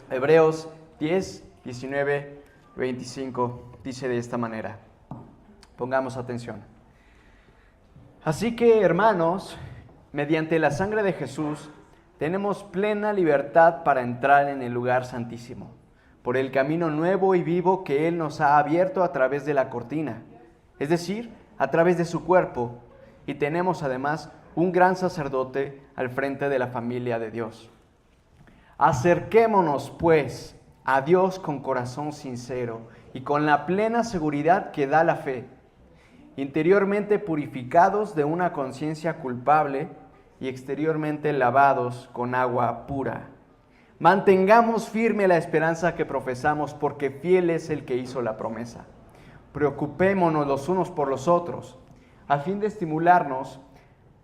Hebreos 10, 19, 25 dice de esta manera. Pongamos atención. Así que, hermanos, mediante la sangre de Jesús, tenemos plena libertad para entrar en el lugar santísimo, por el camino nuevo y vivo que Él nos ha abierto a través de la cortina, es decir, a través de su cuerpo, y tenemos además un gran sacerdote al frente de la familia de Dios. Acerquémonos, pues, a Dios con corazón sincero y con la plena seguridad que da la fe, interiormente purificados de una conciencia culpable y exteriormente lavados con agua pura. Mantengamos firme la esperanza que profesamos, porque fiel es el que hizo la promesa. Preocupémonos los unos por los otros, a fin de estimularnos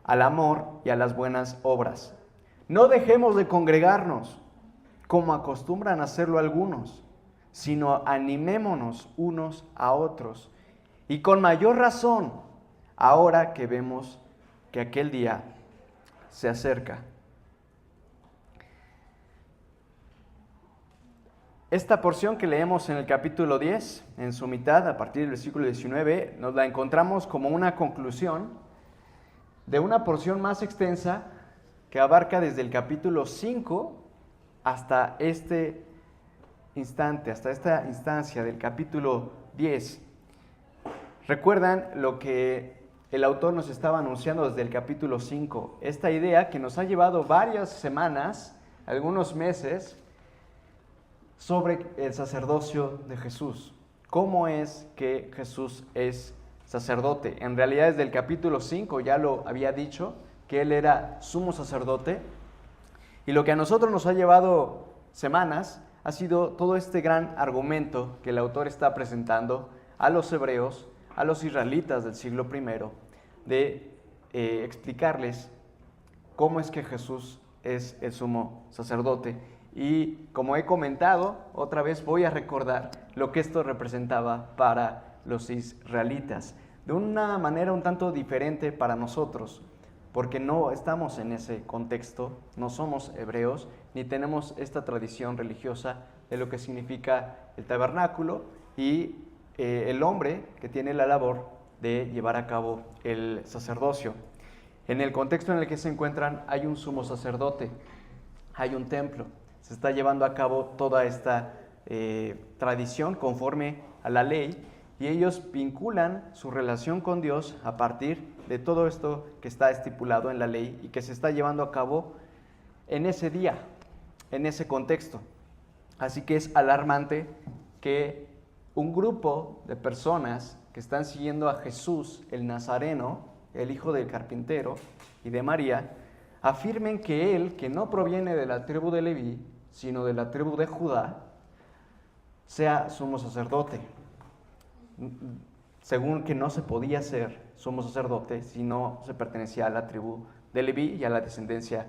al amor y a las buenas obras. No dejemos de congregarnos, como acostumbran a hacerlo algunos, sino animémonos unos a otros, y con mayor razón, ahora que vemos que aquel día se acerca. Esta porción que leemos en el capítulo 10, en su mitad, a partir del versículo 19, nos la encontramos como una conclusión de una porción más extensa que abarca desde el capítulo 5 hasta este instante, hasta esta instancia del capítulo 10. ¿Recuerdan lo que el autor nos estaba anunciando desde el capítulo 5? Esta idea que nos ha llevado varias semanas, algunos meses, sobre el sacerdocio de Jesús. ¿Cómo es que Jesús es sacerdote? En realidad desde el capítulo 5 ya lo había dicho, que Él era sumo sacerdote. Y lo que a nosotros nos ha llevado semanas ha sido todo este gran argumento que el autor está presentando a los hebreos, a los israelitas del siglo I, de explicarles cómo es que Jesús es el sumo sacerdote. Y como he comentado, otra vez voy a recordar lo que esto representaba para los israelitas, de una manera un tanto diferente para nosotros, porque no estamos en ese contexto, no somos hebreos, ni tenemos esta tradición religiosa de lo que significa el tabernáculo y el hombre que tiene la labor de llevar a cabo el sacerdocio. En el contexto en el que se encuentran hay un sumo sacerdote, hay un templo, se está llevando a cabo toda esta tradición conforme a la ley, y ellos vinculan su relación con Dios a partir de todo esto que está estipulado en la ley y que se está llevando a cabo en ese día, en ese contexto. Así que es alarmante que un grupo de personas que están siguiendo a Jesús, el Nazareno, el hijo del carpintero y de María, afirmen que Él, que no proviene de la tribu de Leví, sino de la tribu de Judá, sea sumo sacerdote. Según que no se podía ser sumo sacerdote si no se pertenecía a la tribu de Leví y a la descendencia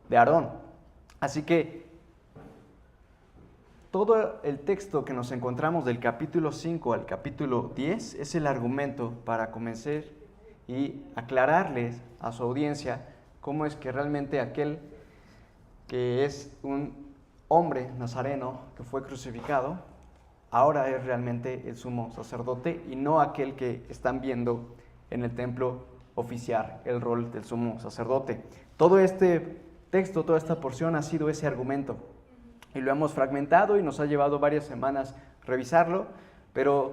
de Aarón. Así que todo el texto que nos encontramos del capítulo 5 al capítulo 10 es el argumento para convencer y aclararles a su audiencia cómo es que realmente aquel que es un hombre nazareno que fue crucificado ahora es realmente el sumo sacerdote y no aquel que están viendo en el templo oficiar el rol del sumo sacerdote. Todo este texto, toda esta porción ha sido ese argumento y lo hemos fragmentado y nos ha llevado varias semanas revisarlo, pero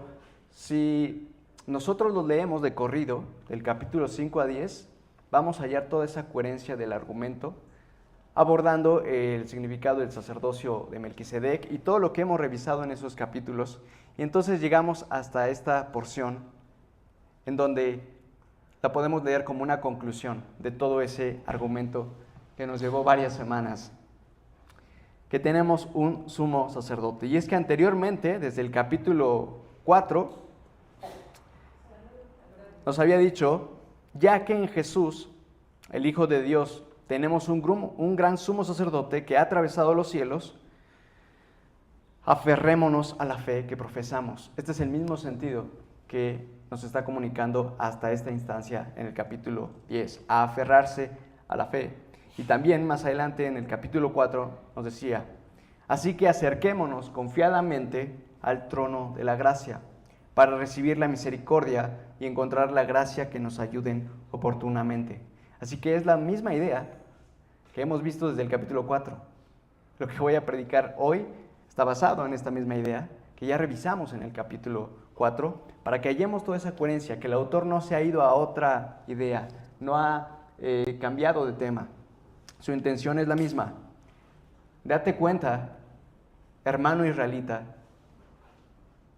si nosotros lo leemos de corrido, del capítulo 5 a 10, vamos a hallar toda esa coherencia del argumento, abordando el significado del sacerdocio de Melquisedec y todo lo que hemos revisado en esos capítulos. Y entonces llegamos hasta esta porción en donde la podemos leer como una conclusión de todo ese argumento que nos llevó varias semanas, que tenemos un sumo sacerdote. Y es que anteriormente, desde el capítulo 4, nos había dicho, ya que en Jesús, el Hijo de Dios, tenemos un gran sumo sacerdote que ha atravesado los cielos, aferrémonos a la fe que profesamos. Este es el mismo sentido que nos está comunicando hasta esta instancia en el capítulo 10, a aferrarse a la fe. Y también más adelante en el capítulo 4 nos decía, Así que acerquémonos confiadamente al trono de la gracia para recibir la misericordia y encontrar la gracia que nos ayuden oportunamente. Así que es la misma idea que hemos visto desde el capítulo 4. Lo que voy a predicar hoy está basado en esta misma idea que ya revisamos en el capítulo 4, para que hallemos toda esa coherencia, que el autor no se ha ido a otra idea, no ha cambiado de tema. Su intención es la misma. Date cuenta, hermano israelita,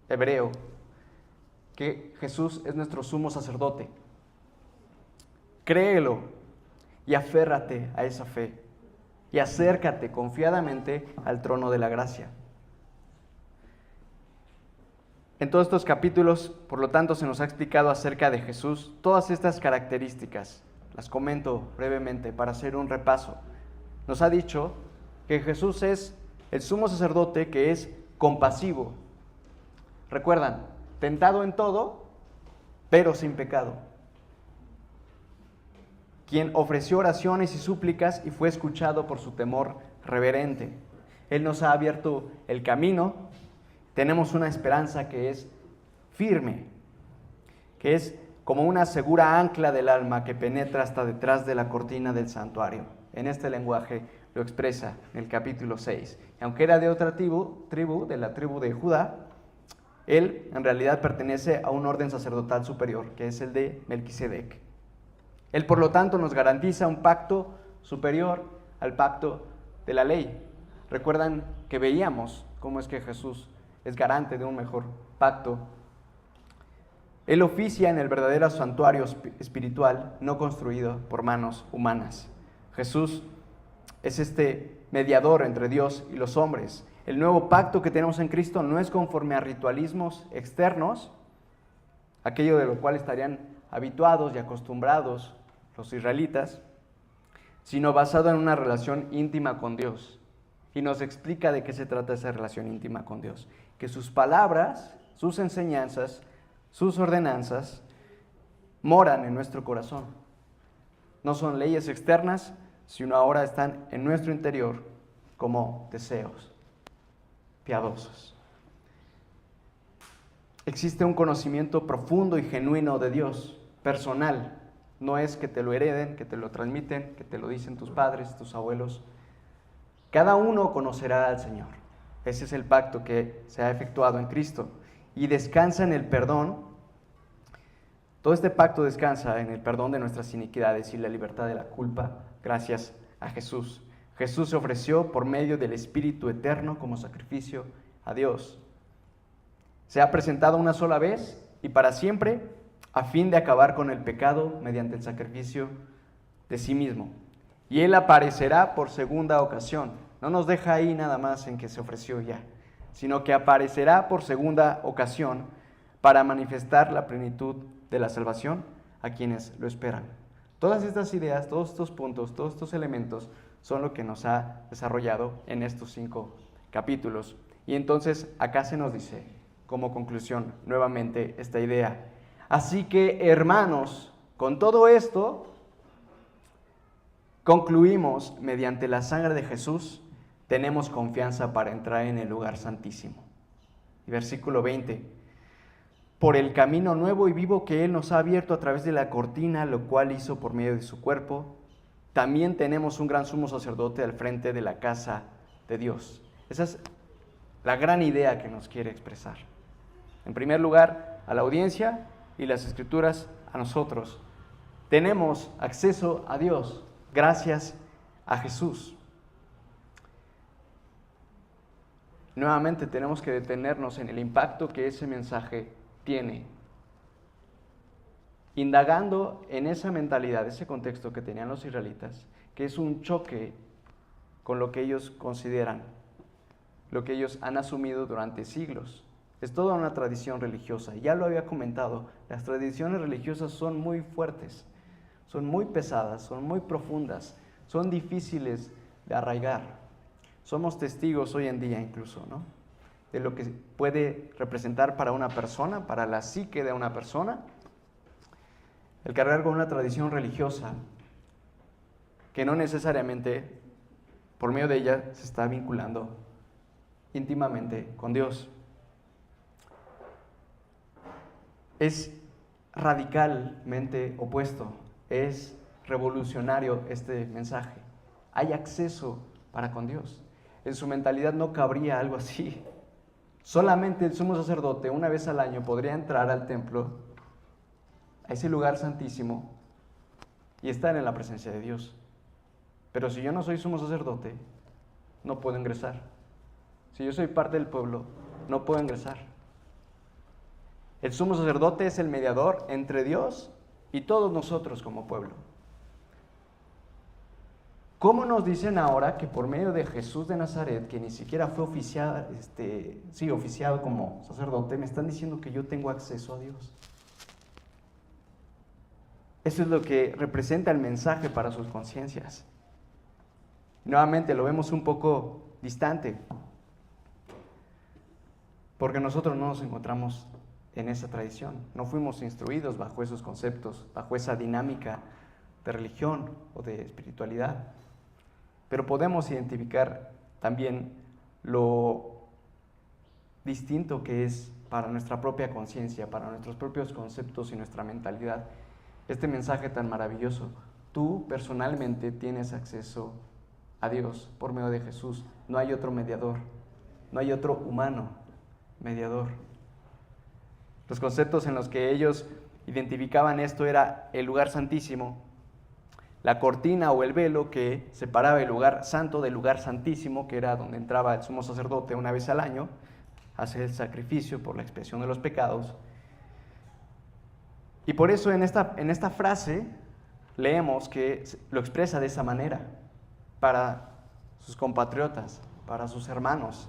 hebreo, que Jesús es nuestro sumo sacerdote. Créelo y aférrate a esa fe y acércate confiadamente al trono de la gracia. En todos estos capítulos, por lo tanto, se nos ha explicado acerca de Jesús todas estas características. Las comento brevemente para hacer un repaso. Nos ha dicho que Jesús es el sumo sacerdote que es compasivo. Recuerdan, tentado en todo, pero sin pecado. Quien ofreció oraciones y súplicas y fue escuchado por su temor reverente. Él nos ha abierto el camino. Tenemos una esperanza que es firme, que es como una segura ancla del alma que penetra hasta detrás de la cortina del santuario. En este lenguaje lo expresa en el capítulo 6. Y aunque era de otra tribu, de la tribu de Judá, él en realidad pertenece a un orden sacerdotal superior, que es el de Melquisedec. Él, por lo tanto, nos garantiza un pacto superior al pacto de la ley. Recuerdan que veíamos cómo es que Jesús es garante de un mejor pacto. Él oficia en el verdadero santuario espiritual, no construido por manos humanas. Jesús es este mediador entre Dios y los hombres. El nuevo pacto que tenemos en Cristo no es conforme a ritualismos externos, aquello de lo cual estarían habituados y acostumbrados los israelitas, sino basado en una relación íntima con Dios. Y nos explica de qué se trata esa relación íntima con Dios. Que sus palabras, sus enseñanzas, sus ordenanzas moran en nuestro corazón. No son leyes externas, sino ahora están en nuestro interior como deseos piadosos. Existe un conocimiento profundo y genuino de Dios, personal. No es que te lo hereden, que te lo transmiten, que te lo dicen tus padres, tus abuelos. Cada uno conocerá al Señor. Ese es el pacto que se ha efectuado en Cristo. Y descansa en el perdón. Todo este pacto descansa en el perdón de nuestras iniquidades y la libertad de la culpa, gracias a Jesús. Jesús se ofreció por medio del Espíritu Eterno como sacrificio a Dios. Se ha presentado una sola vez y para siempre a fin de acabar con el pecado mediante el sacrificio de sí mismo. Y Él aparecerá por segunda ocasión. No nos deja ahí nada más en que se ofreció ya, sino que aparecerá por segunda ocasión para manifestar la plenitud de la salvación a quienes lo esperan. Todas estas ideas, todos estos puntos, todos estos elementos son lo que nos ha desarrollado en estos 5 capítulos. Y entonces acá se nos dice, como conclusión, nuevamente esta idea. Así que, hermanos, con todo esto, concluimos, mediante la sangre de Jesús, tenemos confianza para entrar en el lugar santísimo. Y versículo 20. Por el camino nuevo y vivo que Él nos ha abierto a través de la cortina, lo cual hizo por medio de su cuerpo, también tenemos un gran sumo sacerdote al frente de la casa de Dios. Esa es la gran idea que nos quiere expresar. En primer lugar, a la audiencia y las Escrituras a nosotros. Tenemos acceso a Dios gracias a Jesús. Nuevamente tenemos que detenernos en el impacto que ese mensaje tiene. Indagando en esa mentalidad, ese contexto que tenían los israelitas, que es un choque con lo que ellos consideran, lo que ellos han asumido durante siglos. Es toda una tradición religiosa. Ya lo había comentado, las tradiciones religiosas son muy fuertes, son muy pesadas, son muy profundas, son difíciles de arraigar. Somos testigos hoy en día incluso, ¿no?, de lo que puede representar para una persona, para la psique de una persona, el cargar con una tradición religiosa que no necesariamente por medio de ella se está vinculando íntimamente con Dios. Es radicalmente opuesto, es revolucionario este mensaje. Hay acceso para con Dios. En su mentalidad no cabría algo así. Solamente el sumo sacerdote una vez al año podría entrar al templo, a ese lugar santísimo, y estar en la presencia de Dios. Pero si yo no soy sumo sacerdote, no puedo ingresar. Si yo soy parte del pueblo, no puedo ingresar. El sumo sacerdote es el mediador entre Dios y todos nosotros como pueblo. ¿Cómo nos dicen ahora que por medio de Jesús de Nazaret, que ni siquiera fue oficiado como sacerdote, me están diciendo que yo tengo acceso a Dios? Eso es lo que representa el mensaje para sus conciencias. Nuevamente lo vemos un poco distante, porque nosotros no nos encontramos en esa tradición, no fuimos instruidos bajo esos conceptos, bajo esa dinámica de religión o de espiritualidad. Pero podemos identificar también lo distinto que es para nuestra propia conciencia, para nuestros propios conceptos y nuestra mentalidad, este mensaje tan maravilloso. Tú personalmente tienes acceso a Dios por medio de Jesús. No hay otro mediador, no hay otro humano mediador. Los conceptos en los que ellos identificaban esto era el lugar santísimo, la cortina o el velo que separaba el lugar santo del lugar santísimo, que era donde entraba el sumo sacerdote una vez al año, a hacer el sacrificio por la expiación de los pecados. Y por eso en esta frase leemos que lo expresa de esa manera, para sus compatriotas, para sus hermanos.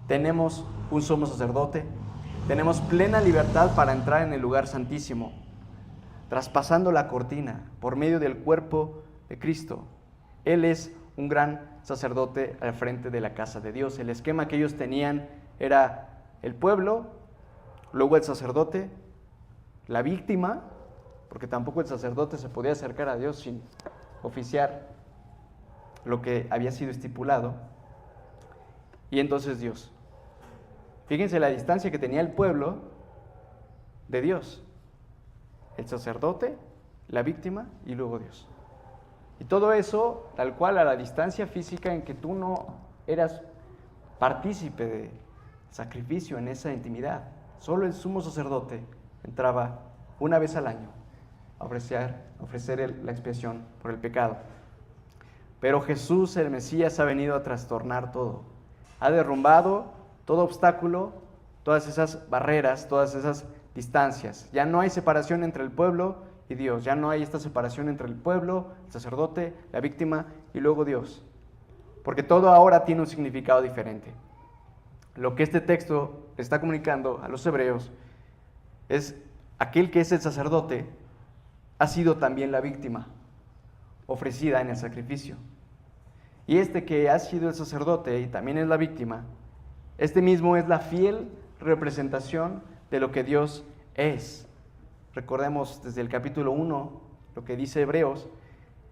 Tenemos un sumo sacerdote, tenemos plena libertad para entrar en el lugar santísimo, traspasando la cortina por medio del cuerpo de Cristo. Él es un gran sacerdote al frente de la casa de Dios. El esquema que ellos tenían era el pueblo, luego el sacerdote, la víctima, porque tampoco el sacerdote se podía acercar a Dios sin oficiar lo que había sido estipulado, y entonces Dios. Fíjense la distancia que tenía el pueblo de Dios. El sacerdote, la víctima y luego Dios. Y todo eso tal cual a la distancia física en que tú no eras partícipe de sacrificio en esa intimidad. Solo el sumo sacerdote entraba una vez al año a ofrecer la expiación por el pecado. Pero Jesús, el Mesías, ha venido a trastornar todo. Ha derrumbado todo obstáculo, todas esas barreras, todas esas distancias. Ya no hay separación entre el pueblo y Dios. Ya no hay esta separación entre el pueblo, el sacerdote, la víctima y luego Dios. Porque todo ahora tiene un significado diferente. Lo que este texto está comunicando a los hebreos es aquel que es el sacerdote ha sido también la víctima ofrecida en el sacrificio. Y este que ha sido el sacerdote y también es la víctima, este mismo es la fiel representación de lo que Dios es. Recordemos desde el capítulo 1 lo que dice Hebreos.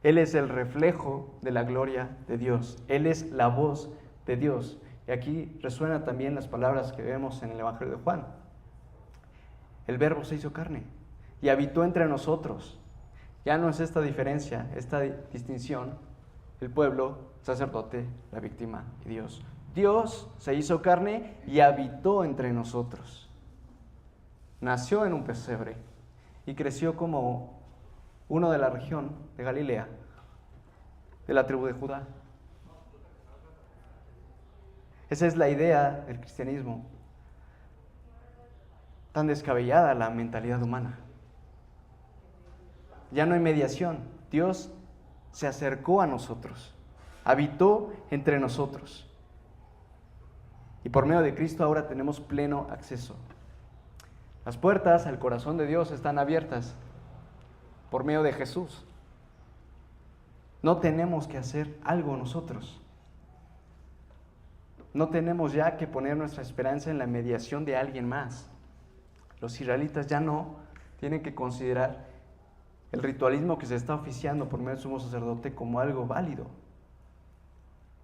Él es el reflejo de la gloria de Dios. Él es la voz de Dios. Y aquí resuenan también las palabras que vemos en el Evangelio de Juan. El Verbo se hizo carne y habitó entre nosotros. Ya no es esta diferencia, esta distinción, el pueblo, sacerdote, la víctima y Dios. Dios se hizo carne y habitó entre nosotros. Nació en un pesebre y creció como uno de la región de Galilea, de la tribu de Judá. Esa es la idea del cristianismo. Tan descabellada la mentalidad humana. Ya no hay mediación. Dios se acercó a nosotros, habitó entre nosotros. Y por medio de Cristo ahora tenemos pleno acceso. Las puertas al corazón de Dios están abiertas por medio de Jesús. No tenemos que hacer algo nosotros. No tenemos ya que poner nuestra esperanza en la mediación de alguien más. Los israelitas ya no tienen que considerar el ritualismo que se está oficiando por medio del sumo sacerdote como algo válido.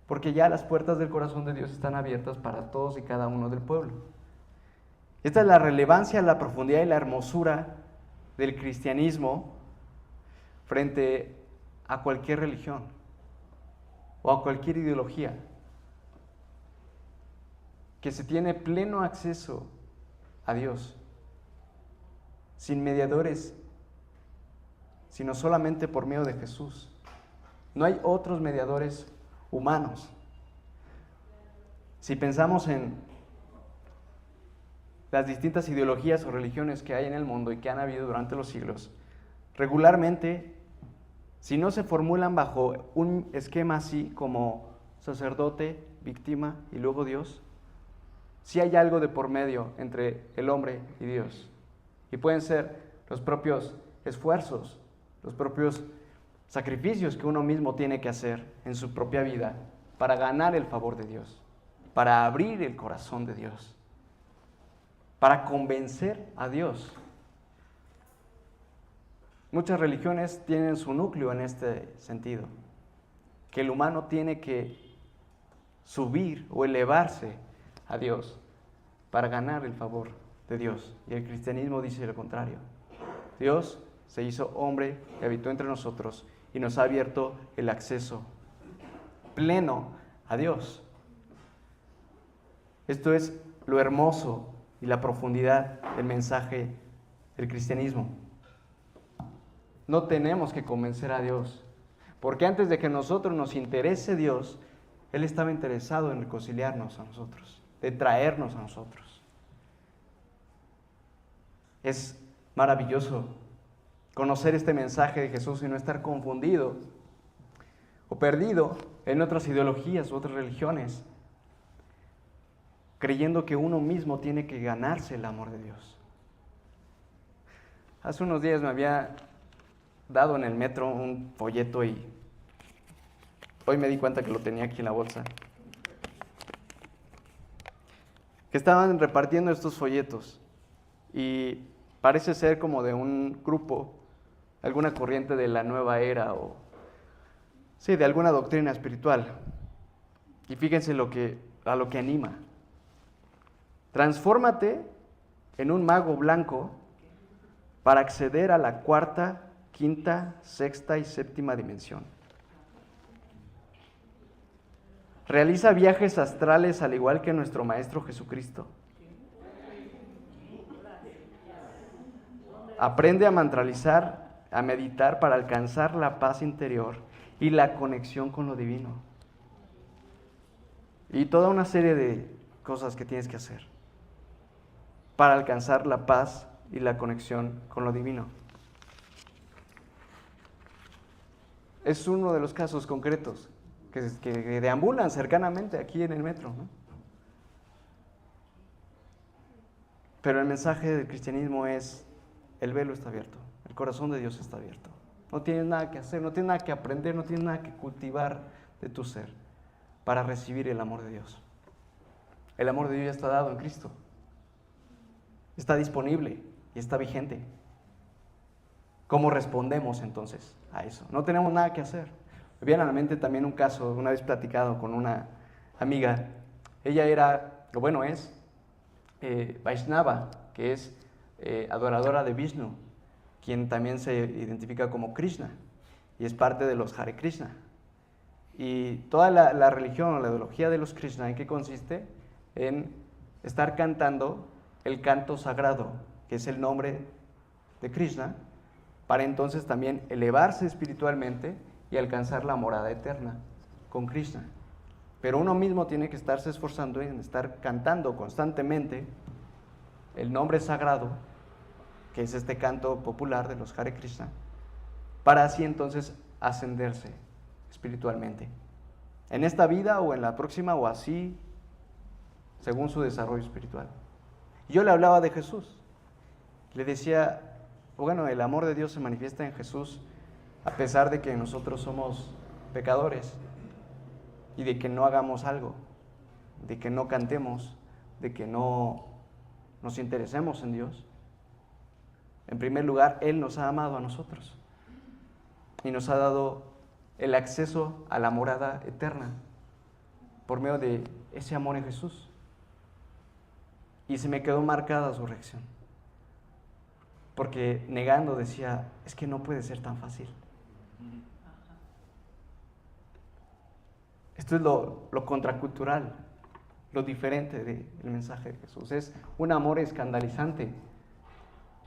porque ya las puertas del corazón de Dios están abiertas para todos y cada uno del pueblo. Esta es la relevancia, la profundidad y la hermosura del cristianismo frente a cualquier religión o a cualquier ideología, que se tiene pleno acceso a Dios, sin mediadores, sino solamente por medio de Jesús. No hay otros mediadores humanos. Si pensamos en las distintas ideologías o religiones que hay en el mundo y que han habido durante los siglos, regularmente, si no se formulan bajo un esquema así como sacerdote, víctima y luego Dios, sí hay algo de por medio entre el hombre y Dios. Y pueden ser los propios esfuerzos, los propios sacrificios que uno mismo tiene que hacer en su propia vida para ganar el favor de Dios, para abrir el corazón de Dios, para convencer a Dios. Muchas religiones tienen su núcleo en este sentido, que el humano tiene que subir o elevarse a Dios para ganar el favor de Dios. Y el cristianismo dice lo contrario. Dios se hizo hombre y habitó entre nosotros y nos ha abierto el acceso pleno a Dios. Esto es lo hermoso y la profundidad del mensaje del cristianismo. No tenemos que convencer a Dios, porque antes de que a nosotros nos interese Dios, Él estaba interesado en reconciliarnos a nosotros, de traernos a nosotros. Es maravilloso conocer este mensaje de Jesús y no estar confundido o perdido en otras ideologías u otras religiones, creyendo que uno mismo tiene que ganarse el amor de Dios. Hace unos días me había dado en el metro un folleto y hoy me di cuenta que lo tenía aquí en la bolsa. Que estaban repartiendo estos folletos y parece ser como de un grupo, alguna corriente de la nueva era o sí, de alguna doctrina espiritual. Y fíjense a lo que anima. Transfórmate en un mago blanco para acceder a la cuarta, quinta, sexta y séptima dimensión. Realiza viajes astrales al igual que nuestro Maestro Jesucristo. Aprende a mantralizar, a meditar para alcanzar la paz interior y la conexión con lo divino. Y toda una serie de cosas que tienes que hacer para alcanzar la paz y la conexión con lo divino. Es uno de los casos concretos que deambulan cercanamente aquí en el metro, ¿no? Pero el mensaje del cristianismo es: el velo está abierto, el corazón de Dios está abierto. No tienes nada que hacer, no tienes nada que aprender, no tienes nada que cultivar de tu ser para recibir el amor de Dios. El amor de Dios ya está dado en Cristo. Está disponible y está vigente. ¿Cómo respondemos entonces a eso? No tenemos nada que hacer. Me viene a la mente también un caso, una vez platicado con una amiga. Ella era, o bueno es, Vaishnava, que es adoradora de Vishnu, quien también se identifica como Krishna y es parte de los Hare Krishna. Y toda la religión o la ideología de los Krishna, ¿en qué consiste? En estar cantando el canto sagrado, que es el nombre de Krishna, para entonces también elevarse espiritualmente y alcanzar la morada eterna con Krishna. Pero uno mismo tiene que estarse esforzando en estar cantando constantemente el nombre sagrado, que es este canto popular de los Hare Krishna, para así entonces ascenderse espiritualmente, en esta vida o en la próxima o así, según su desarrollo espiritual. Yo le hablaba de Jesús, le decía, bueno, el amor de Dios se manifiesta en Jesús a pesar de que nosotros somos pecadores y de que no hagamos algo, de que no cantemos, de que no nos interesemos en Dios. En primer lugar, Él nos ha amado a nosotros y nos ha dado el acceso a la morada eterna. por medio de ese amor en Jesús. Y se me quedó marcada su reacción. Porque negando decía, es que no puede ser tan fácil. Esto es lo contracultural, lo diferente del mensaje de Jesús. Es un amor escandalizante.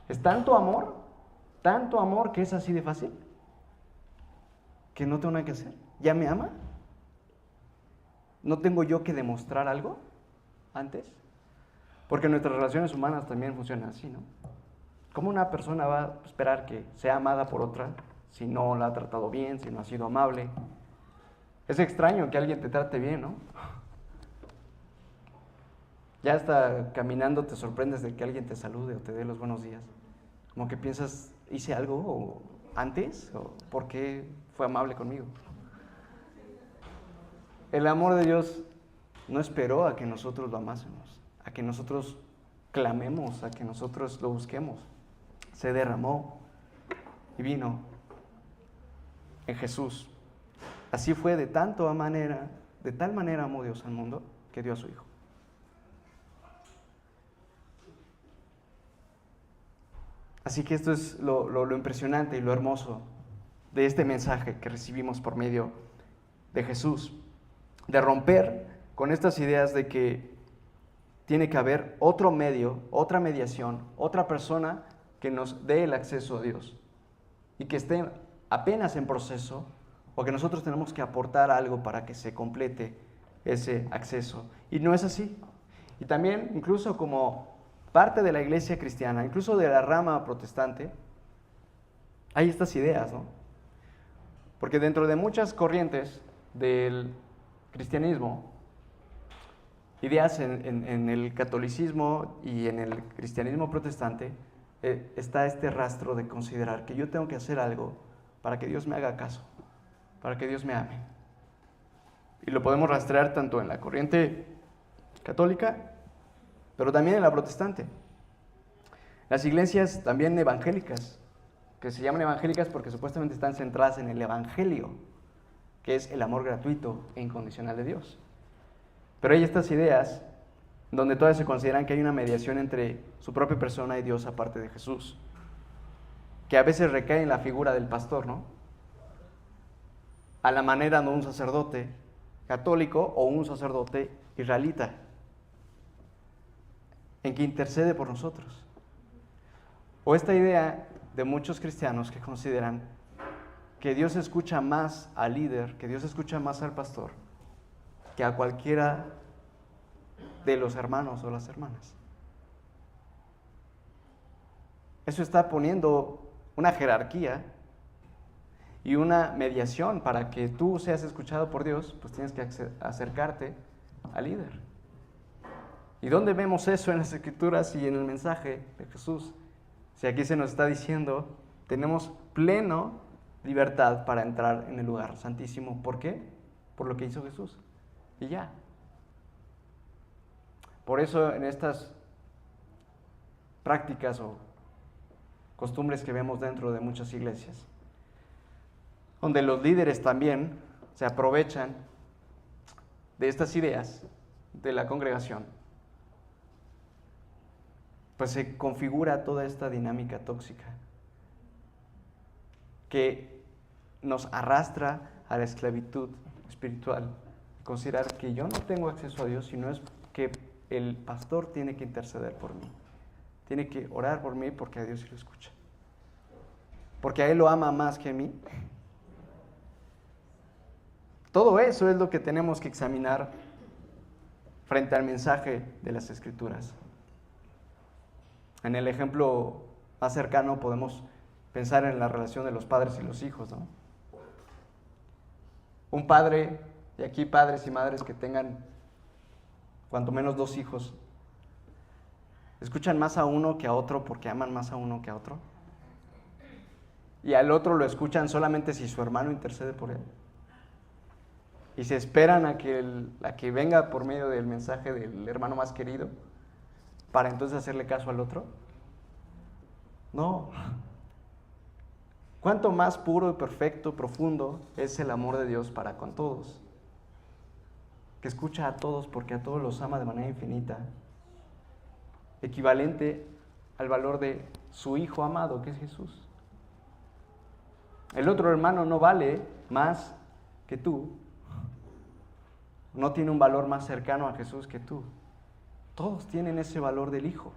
Es tanto amor que es así de fácil, que no tengo nada que hacer. ¿Ya me ama? ¿No tengo yo que demostrar algo antes? Porque nuestras relaciones humanas también funcionan así, ¿no? ¿Cómo una persona va a esperar que sea amada por otra si no la ha tratado bien, si no ha sido amable? Es extraño que alguien te trate bien, ¿no? Ya hasta caminando te sorprendes de que alguien te salude o te dé los buenos días. Como que piensas, ¿hice algo antes? ¿O por qué fue amable conmigo? El amor de Dios no esperó a que nosotros lo amásemos, a que nosotros clamemos, a que nosotros lo busquemos. Se derramó y vino en Jesús. Así fue de tal manera amó Dios al mundo que dio a su Hijo. Así que esto es lo impresionante y lo hermoso de este mensaje que recibimos por medio de Jesús. De romper con estas ideas de que tiene que haber otro medio, otra mediación, otra persona que nos dé el acceso a Dios y que esté apenas en proceso, o que nosotros tenemos que aportar algo para que se complete ese acceso. Y no es así. Y también, incluso como parte de la iglesia cristiana, incluso de la rama protestante, hay estas ideas, ¿no? Porque dentro de muchas corrientes del cristianismo, ideas en el catolicismo y en el cristianismo protestante, está este rastro de considerar que yo tengo que hacer algo para que Dios me haga caso, para que Dios me ame. Y lo podemos rastrear tanto en la corriente católica, pero también en la protestante. Las iglesias también evangélicas, que se llaman evangélicas porque supuestamente están centradas en el evangelio, que es el amor gratuito e incondicional de Dios. Pero hay estas ideas donde todas se consideran que hay una mediación entre su propia persona y Dios aparte de Jesús, que a veces recae en la figura del pastor, ¿no? A la manera de un sacerdote católico o un sacerdote israelita, en que intercede por nosotros. O esta idea de muchos cristianos que consideran que Dios escucha más al líder, que Dios escucha más al pastor, que a cualquiera de los hermanos o las hermanas. Eso está poniendo una jerarquía y una mediación. Para que tú seas escuchado por Dios, pues tienes que acercarte al líder. ¿Y dónde vemos eso en las Escrituras y en el mensaje de Jesús? Si aquí se nos está diciendo, tenemos plena libertad para entrar en el lugar santísimo. ¿Por qué? Por lo que hizo Jesús. Y ya. Por eso en estas prácticas o costumbres que vemos dentro de muchas iglesias, donde los líderes también se aprovechan de estas ideas de la congregación, pues se configura toda esta dinámica tóxica que nos arrastra a la esclavitud espiritual. Considerar que yo no tengo acceso a Dios, sino es que el pastor tiene que interceder por mí, tiene que orar por mí porque a Dios sí lo escucha, porque a Él lo ama más que a mí. Todo eso es lo que tenemos que examinar frente al mensaje de las Escrituras. En el ejemplo más cercano podemos pensar en la relación de los padres y los hijos, ¿no? Un padre, y aquí padres y madres que tengan cuanto menos 2 hijos, ¿escuchan más a uno que a otro porque aman más a uno que a otro? Y al otro lo escuchan solamente si su hermano intercede por él. Y se esperan a que venga por medio del mensaje del hermano más querido para entonces hacerle caso al otro. No. Cuánto más puro y perfecto, profundo es el amor de Dios para con todos. que escucha a todos porque a todos los ama de manera infinita, equivalente al valor de su Hijo amado, que es Jesús. El otro hermano no vale más que tú, no tiene un valor más cercano a Jesús que tú. Todos tienen ese valor del Hijo.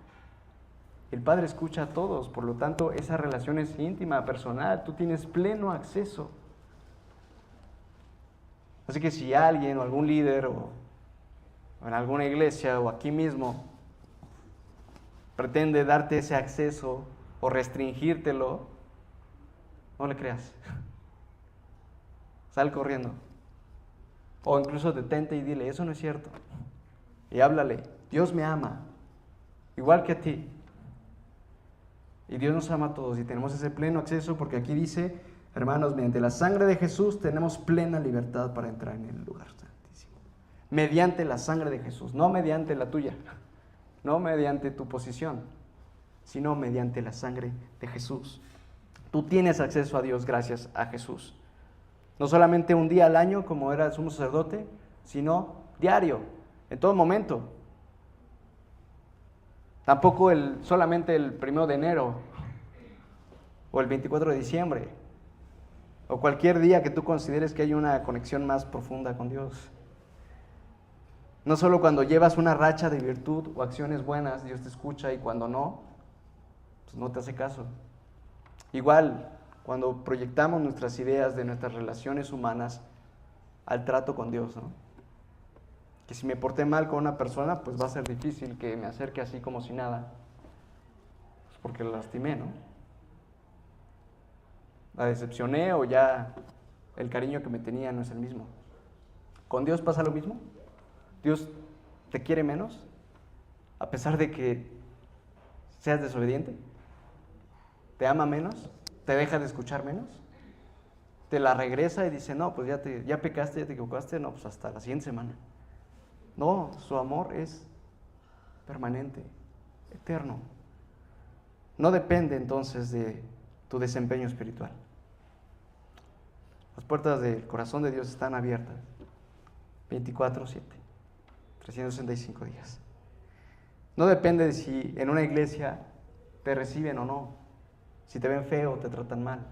El Padre escucha a todos, por lo tanto, esa relación es íntima, personal, tú tienes pleno acceso. Así que si alguien o algún líder o en alguna iglesia o aquí mismo pretende darte ese acceso o restringírtelo, no le creas. Sal corriendo. O incluso detente y dile, eso no es cierto. Y háblale, Dios me ama, igual que a ti. Y Dios nos ama a todos y tenemos ese pleno acceso porque aquí dice, hermanos, mediante la sangre de Jesús tenemos plena libertad para entrar en el lugar santísimo. Mediante la sangre de Jesús, no mediante la tuya, no mediante tu posición, sino mediante la sangre de Jesús. Tú tienes acceso a Dios gracias a Jesús. No solamente un día al año como era el sumo sacerdote, sino diario, en todo momento. Tampoco solamente el 1 de enero o el 24 de diciembre o cualquier día que tú consideres que hay una conexión más profunda con Dios. No solo cuando llevas una racha de virtud o acciones buenas, Dios te escucha y cuando no, pues no te hace caso. Igual, cuando proyectamos nuestras ideas de nuestras relaciones humanas al trato con Dios, ¿no? Que si me porté mal con una persona, pues va a ser difícil que me acerque así como si nada. Pues porque la lastimé, ¿no? La decepcioné o ya el cariño que me tenía no es el mismo. ¿Con Dios pasa lo mismo? ¿Dios te quiere menos? A pesar de que seas desobediente. ¿Te ama menos? ¿Te deja de escuchar menos? ¿Te la regresa y dice, no, pues ya pecaste, ya te equivocaste? No, pues hasta la siguiente semana. No, su amor es permanente, eterno. No depende entonces de tu desempeño espiritual. Las puertas del corazón de Dios están abiertas 24/7, 365 días. No depende de si en una iglesia te reciben o no, si te ven feo o te tratan mal.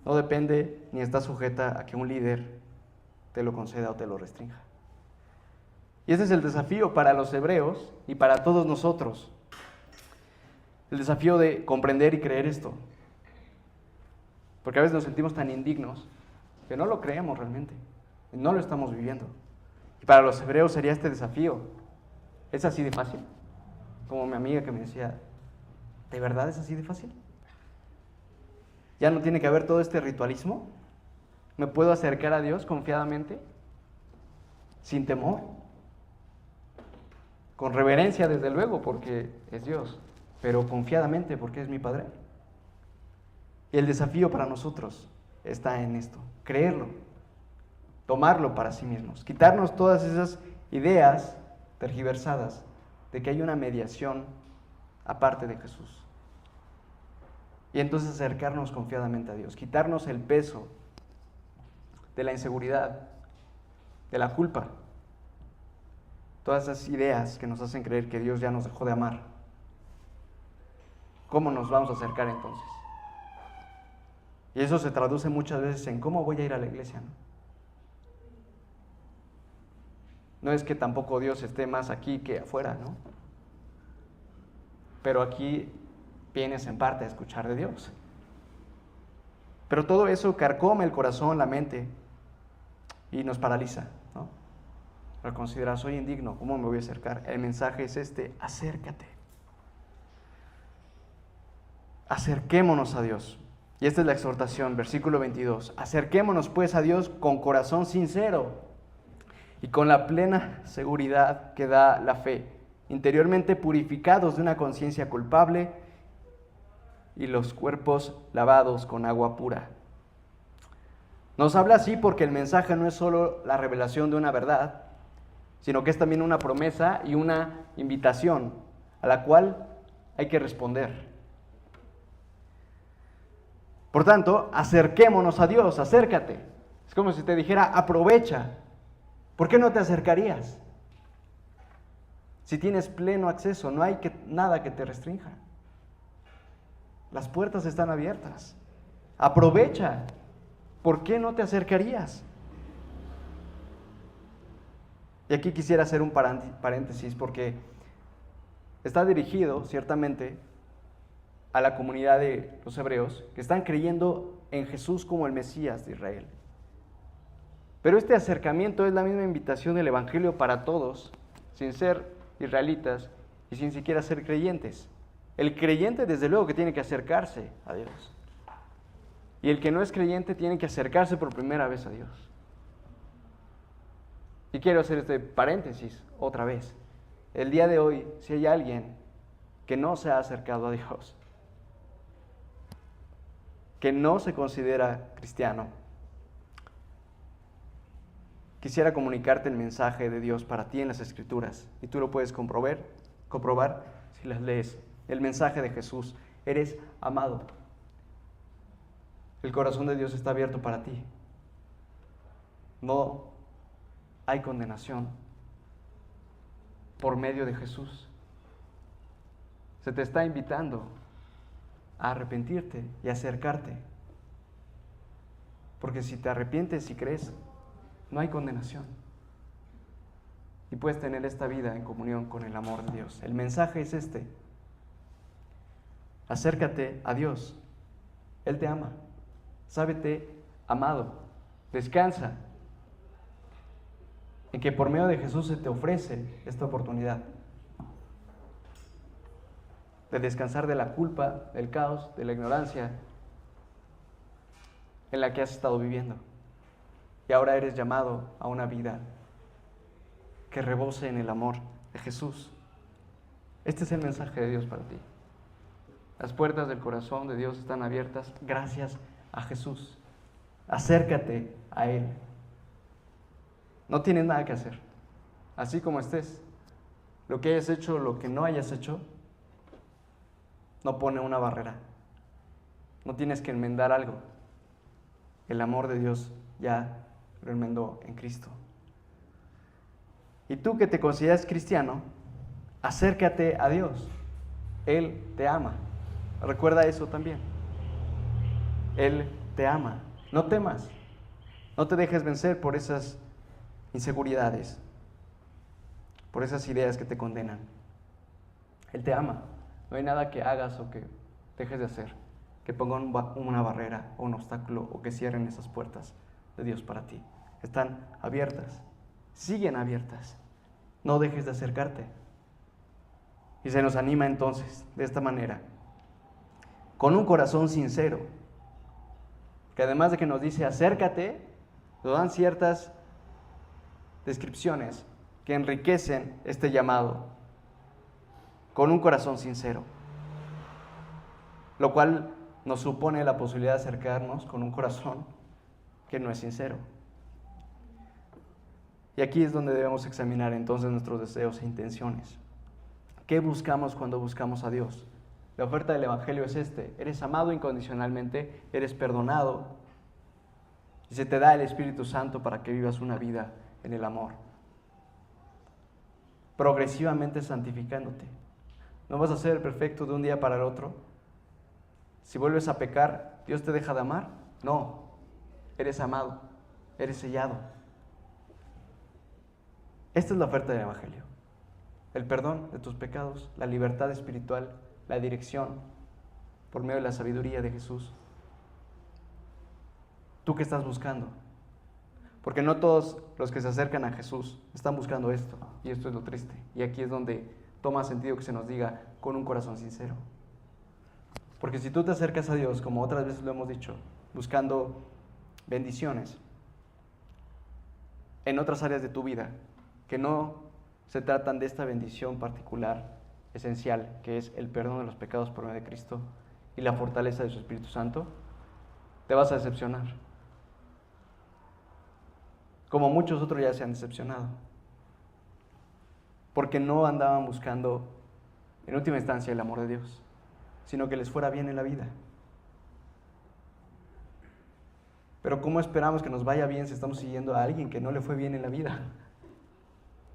No depende ni está sujeta a que un líder te lo conceda o te lo restrinja. Y ese es el desafío para los hebreos y para todos nosotros. El desafío de comprender y creer esto. Porque a veces nos sentimos tan indignos que no lo creemos realmente, no lo estamos viviendo. Y para los hebreos sería este desafío. ¿Es así de fácil? Como mi amiga que me decía, ¿de verdad es así de fácil? ¿Ya no tiene que haber todo este ritualismo? ¿Me puedo acercar a Dios confiadamente? ¿Sin temor? Con reverencia, desde luego, porque es Dios, pero confiadamente, porque es mi Padre. Y el desafío para nosotros está en esto, creerlo, tomarlo para sí mismos, quitarnos todas esas ideas tergiversadas de que hay una mediación aparte de Jesús. Y entonces acercarnos confiadamente a Dios, quitarnos el peso de la inseguridad, de la culpa, todas esas ideas que nos hacen creer que Dios ya nos dejó de amar. ¿Cómo nos vamos a acercar entonces? Y eso se traduce muchas veces en cómo voy a ir a la iglesia, ¿no? No es que tampoco Dios esté más aquí que afuera, ¿no? Pero aquí vienes en parte a escuchar de Dios. Pero todo eso carcome el corazón, la mente y nos paraliza, ¿no? Para considerar, soy indigno, ¿cómo me voy a acercar? El mensaje es este, acércate. Acerquémonos a Dios. Y esta es la exhortación, versículo 22. Acerquémonos pues a Dios con corazón sincero y con la plena seguridad que da la fe, interiormente purificados de una conciencia culpable y los cuerpos lavados con agua pura. Nos habla así porque el mensaje no es solo la revelación de una verdad, sino que es también una promesa y una invitación a la cual hay que responder. Por tanto, acerquémonos a Dios, acércate. Es como si te dijera, aprovecha. ¿Por qué no te acercarías? Si tienes pleno acceso, no hay nada que te restrinja. Las puertas están abiertas. Aprovecha. ¿Por qué no te acercarías? Y aquí quisiera hacer un paréntesis porque está dirigido, ciertamente, a la comunidad de los hebreos que están creyendo en Jesús como el Mesías de Israel. Pero este acercamiento es la misma invitación del Evangelio para todos, sin ser israelitas y sin siquiera ser creyentes. El creyente, desde luego, que tiene que acercarse a Dios. Y el que no es creyente tiene que acercarse por primera vez a Dios. Y quiero hacer este paréntesis otra vez. El día de hoy, si hay alguien que no se ha acercado a Dios, que no se considera cristiano, quisiera comunicarte el mensaje de Dios para ti en las Escrituras. Y tú lo puedes comprobar si las lees. El mensaje de Jesús: eres amado. El corazón de Dios está abierto para ti. No hay condenación por medio de Jesús. Se te está invitando a arrepentirte y acercarte. Porque si te arrepientes y crees, no hay condenación. Y puedes tener esta vida en comunión con el amor de Dios. El mensaje es este: acércate a Dios. Él te ama. Sábete amado. Descansa en que por medio de Jesús se te ofrece esta oportunidad de descansar de la culpa, del caos, de la ignorancia en la que has estado viviendo. Y ahora eres llamado a una vida que rebose en el amor de Jesús. Este es el mensaje de Dios para ti. Las puertas del corazón de Dios están abiertas gracias a Jesús. Acércate a Él. No tienes nada que hacer. Así como estés, lo que hayas hecho, lo que no hayas hecho, no pone una barrera. No tienes que enmendar algo. El amor de Dios ya lo enmendó en Cristo. Y tú que te consideras cristiano, acércate a Dios. Él te ama. Recuerda eso también. Él te ama. No temas. No te dejes vencer por esas inseguridades, por esas ideas que te condenan. Él te ama. No hay nada que hagas o que dejes de hacer que ponga una barrera o un obstáculo o que cierren esas puertas de Dios para ti. Están abiertas. Siguen abiertas. No dejes de acercarte. Y se nos anima entonces de esta manera, con un corazón sincero, que además de que nos dice acércate, nos dan ciertas descripciones que enriquecen este llamado, con un corazón sincero, lo cual nos supone la posibilidad de acercarnos con un corazón que no es sincero. Y aquí es donde debemos examinar entonces nuestros deseos e intenciones. ¿Qué buscamos cuando buscamos a Dios? La oferta del Evangelio es eres amado incondicionalmente, eres perdonado y se te da el Espíritu Santo para que vivas una vida en el amor, progresivamente santificándote. No vas a ser perfecto de un día para el otro. Si vuelves a pecar, ¿Dios te deja de amar? No, eres amado, eres sellado. Esta es la oferta del Evangelio: el perdón de tus pecados, la libertad espiritual, la dirección por medio de la sabiduría de Jesús. ¿Tú qué estás buscando? Porque no todos los que se acercan a Jesús están buscando esto, y esto es lo triste. Y aquí es donde toma sentido que se nos diga con un corazón sincero. Porque si tú te acercas a Dios, como otras veces lo hemos dicho, buscando bendiciones en otras áreas de tu vida, que no se tratan de esta bendición particular, esencial, que es el perdón de los pecados por medio de Cristo y la fortaleza de su Espíritu Santo, te vas a decepcionar. Como muchos otros ya se han decepcionado. Porque no andaban buscando, en última instancia, el amor de Dios, sino que les fuera bien en la vida. Pero ¿cómo esperamos que nos vaya bien si estamos siguiendo a alguien que no le fue bien en la vida?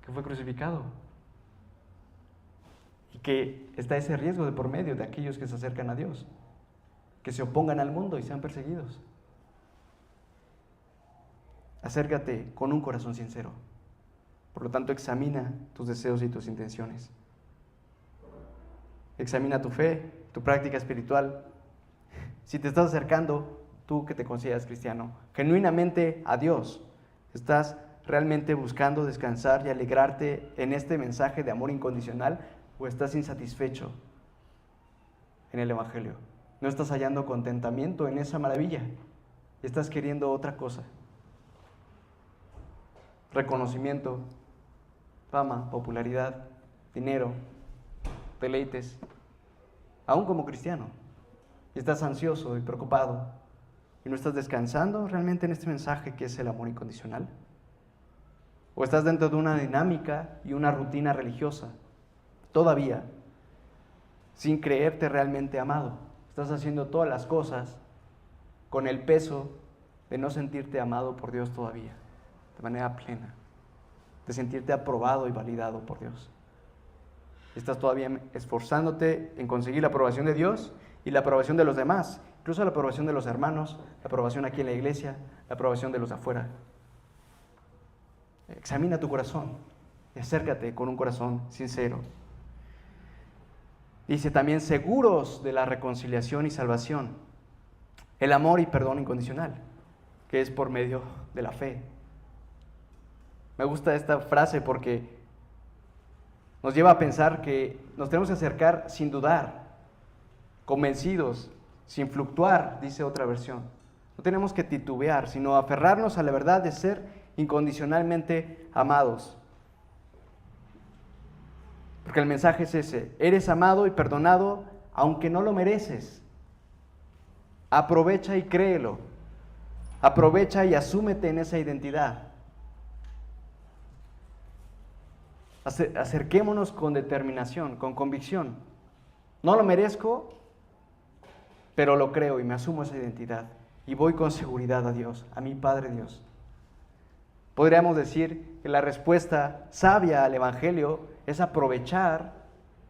que fue crucificado. Y que está ese riesgo de por medio de aquellos que se acercan a Dios, que se opongan al mundo y sean perseguidos. Acércate con un corazón sincero. Por lo tanto, examina tus deseos y tus intenciones. Examina tu fe, tu práctica espiritual. Si te estás acercando, tú que te consideras cristiano, genuinamente a Dios, ¿estás realmente buscando descansar y alegrarte en este mensaje de amor incondicional o estás insatisfecho en el Evangelio? ¿No estás hallando contentamiento en esa maravilla? ¿Estás queriendo otra cosa? Reconocimiento, fama, popularidad, dinero, deleites, aún como cristiano. Y estás ansioso y preocupado y no estás descansando realmente en este mensaje que es el amor incondicional. O estás dentro de una dinámica y una rutina religiosa, todavía, sin creerte realmente amado. Estás haciendo todas las cosas con el peso de no sentirte amado por Dios todavía, de manera plena, de sentirte aprobado y validado por Dios. Estás todavía esforzándote en conseguir la aprobación de Dios y la aprobación de los demás, incluso la aprobación de los hermanos, la aprobación aquí en la iglesia, la aprobación de los de afuera. Examina tu corazón y acércate con un corazón sincero. Dice también, seguros de la reconciliación y salvación, el amor y perdón incondicional, que es por medio de la fe. Me gusta esta frase porque nos lleva a pensar que nos tenemos que acercar sin dudar, convencidos, sin fluctuar, dice otra versión. No tenemos que titubear, sino aferrarnos a la verdad de ser incondicionalmente amados. Porque el mensaje es ese: eres amado y perdonado aunque no lo mereces. Aprovecha y créelo. Aprovecha y asúmete en esa identidad. Acerquémonos con determinación, con convicción. No lo merezco, pero lo creo y me asumo esa identidad. Y voy con seguridad a Dios, a mi Padre Dios. Podríamos decir que la respuesta sabia al Evangelio es aprovechar,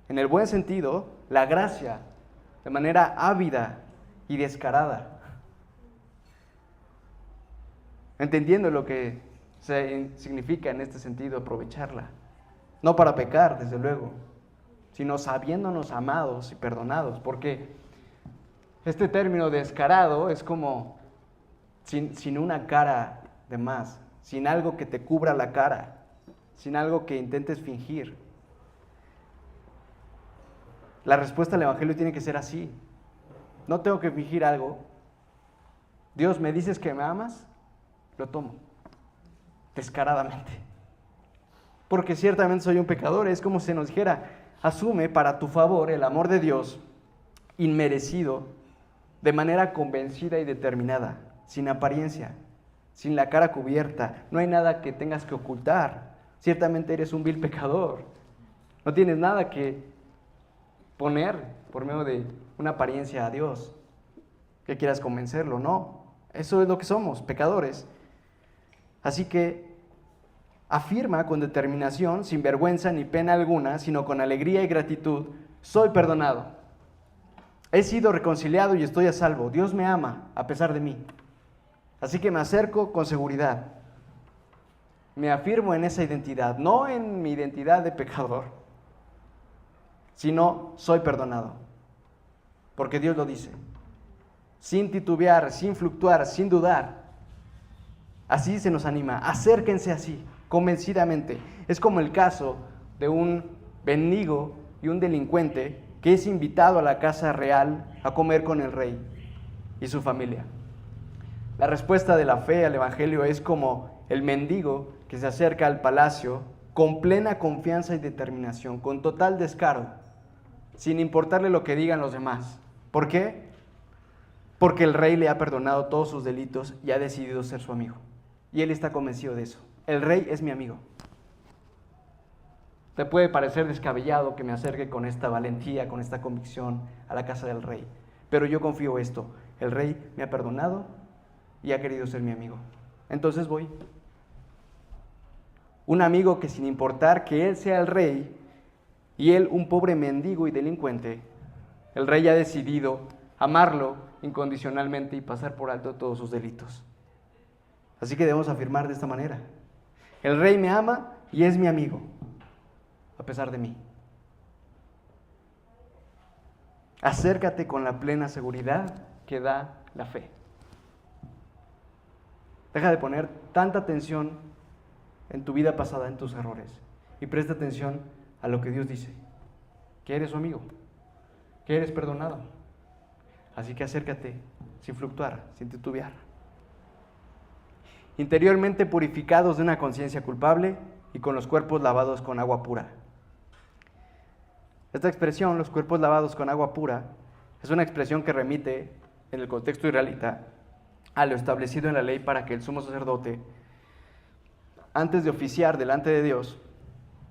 en el buen sentido, la gracia de manera ávida y descarada. Entendiendo lo que significa en este sentido aprovecharla. No para pecar, desde luego, sino sabiéndonos amados y perdonados, porque este término descarado es como sin una cara de más, sin algo que te cubra la cara, sin algo que intentes fingir. La respuesta al Evangelio tiene que ser así. No tengo que fingir algo. Dios, ¿me dices que me amas? Lo tomo, descaradamente. Porque ciertamente soy un pecador. Es como si nos dijera, asume para tu favor el amor de Dios inmerecido, de manera convencida y determinada, sin apariencia, sin la cara cubierta. No hay nada que tengas que ocultar. Ciertamente eres un vil pecador. No tienes nada que poner por medio de una apariencia a Dios, que quieras convencerlo. No, eso es lo que somos, pecadores. Así que afirma con determinación, sin vergüenza ni pena alguna, sino con alegría y gratitud: soy perdonado, he sido reconciliado y estoy a salvo. Dios me ama a pesar de mí. Así que me acerco con seguridad. Me afirmo en esa identidad, no en mi identidad de pecador, sino soy perdonado. Porque Dios lo dice, sin titubear, sin fluctuar, sin dudar. Así se nos anima, acérquense así, convencidamente. Es como el caso de un mendigo y un delincuente que es invitado a la casa real a comer con el rey y su familia. La respuesta de la fe al Evangelio es como el mendigo que se acerca al palacio con plena confianza y determinación, con total descaro, sin importarle lo que digan los demás. ¿Por qué? Porque el rey le ha perdonado todos sus delitos y ha decidido ser su amigo. Y él está convencido de eso. El rey es mi amigo. Te puede parecer descabellado que me acerque con esta valentía, con esta convicción a la casa del rey. Pero yo confío esto. El rey me ha perdonado y ha querido ser mi amigo. Entonces voy. Un amigo que sin importar que él sea el rey y él un pobre mendigo y delincuente, el rey ha decidido amarlo incondicionalmente y pasar por alto todos sus delitos. Así que debemos afirmar de esta manera: el rey me ama y es mi amigo, a pesar de mí. Acércate con la plena seguridad que da la fe. Deja de poner tanta atención en tu vida pasada, en tus errores, y presta atención a lo que Dios dice, que eres su amigo, que eres perdonado. Así que acércate sin fluctuar, sin titubear. Interiormente purificados de una conciencia culpable y con los cuerpos lavados con agua pura. Esta expresión, los cuerpos lavados con agua pura, es una expresión que remite, en el contexto israelita, a lo establecido en la ley para que el sumo sacerdote, antes de oficiar delante de Dios,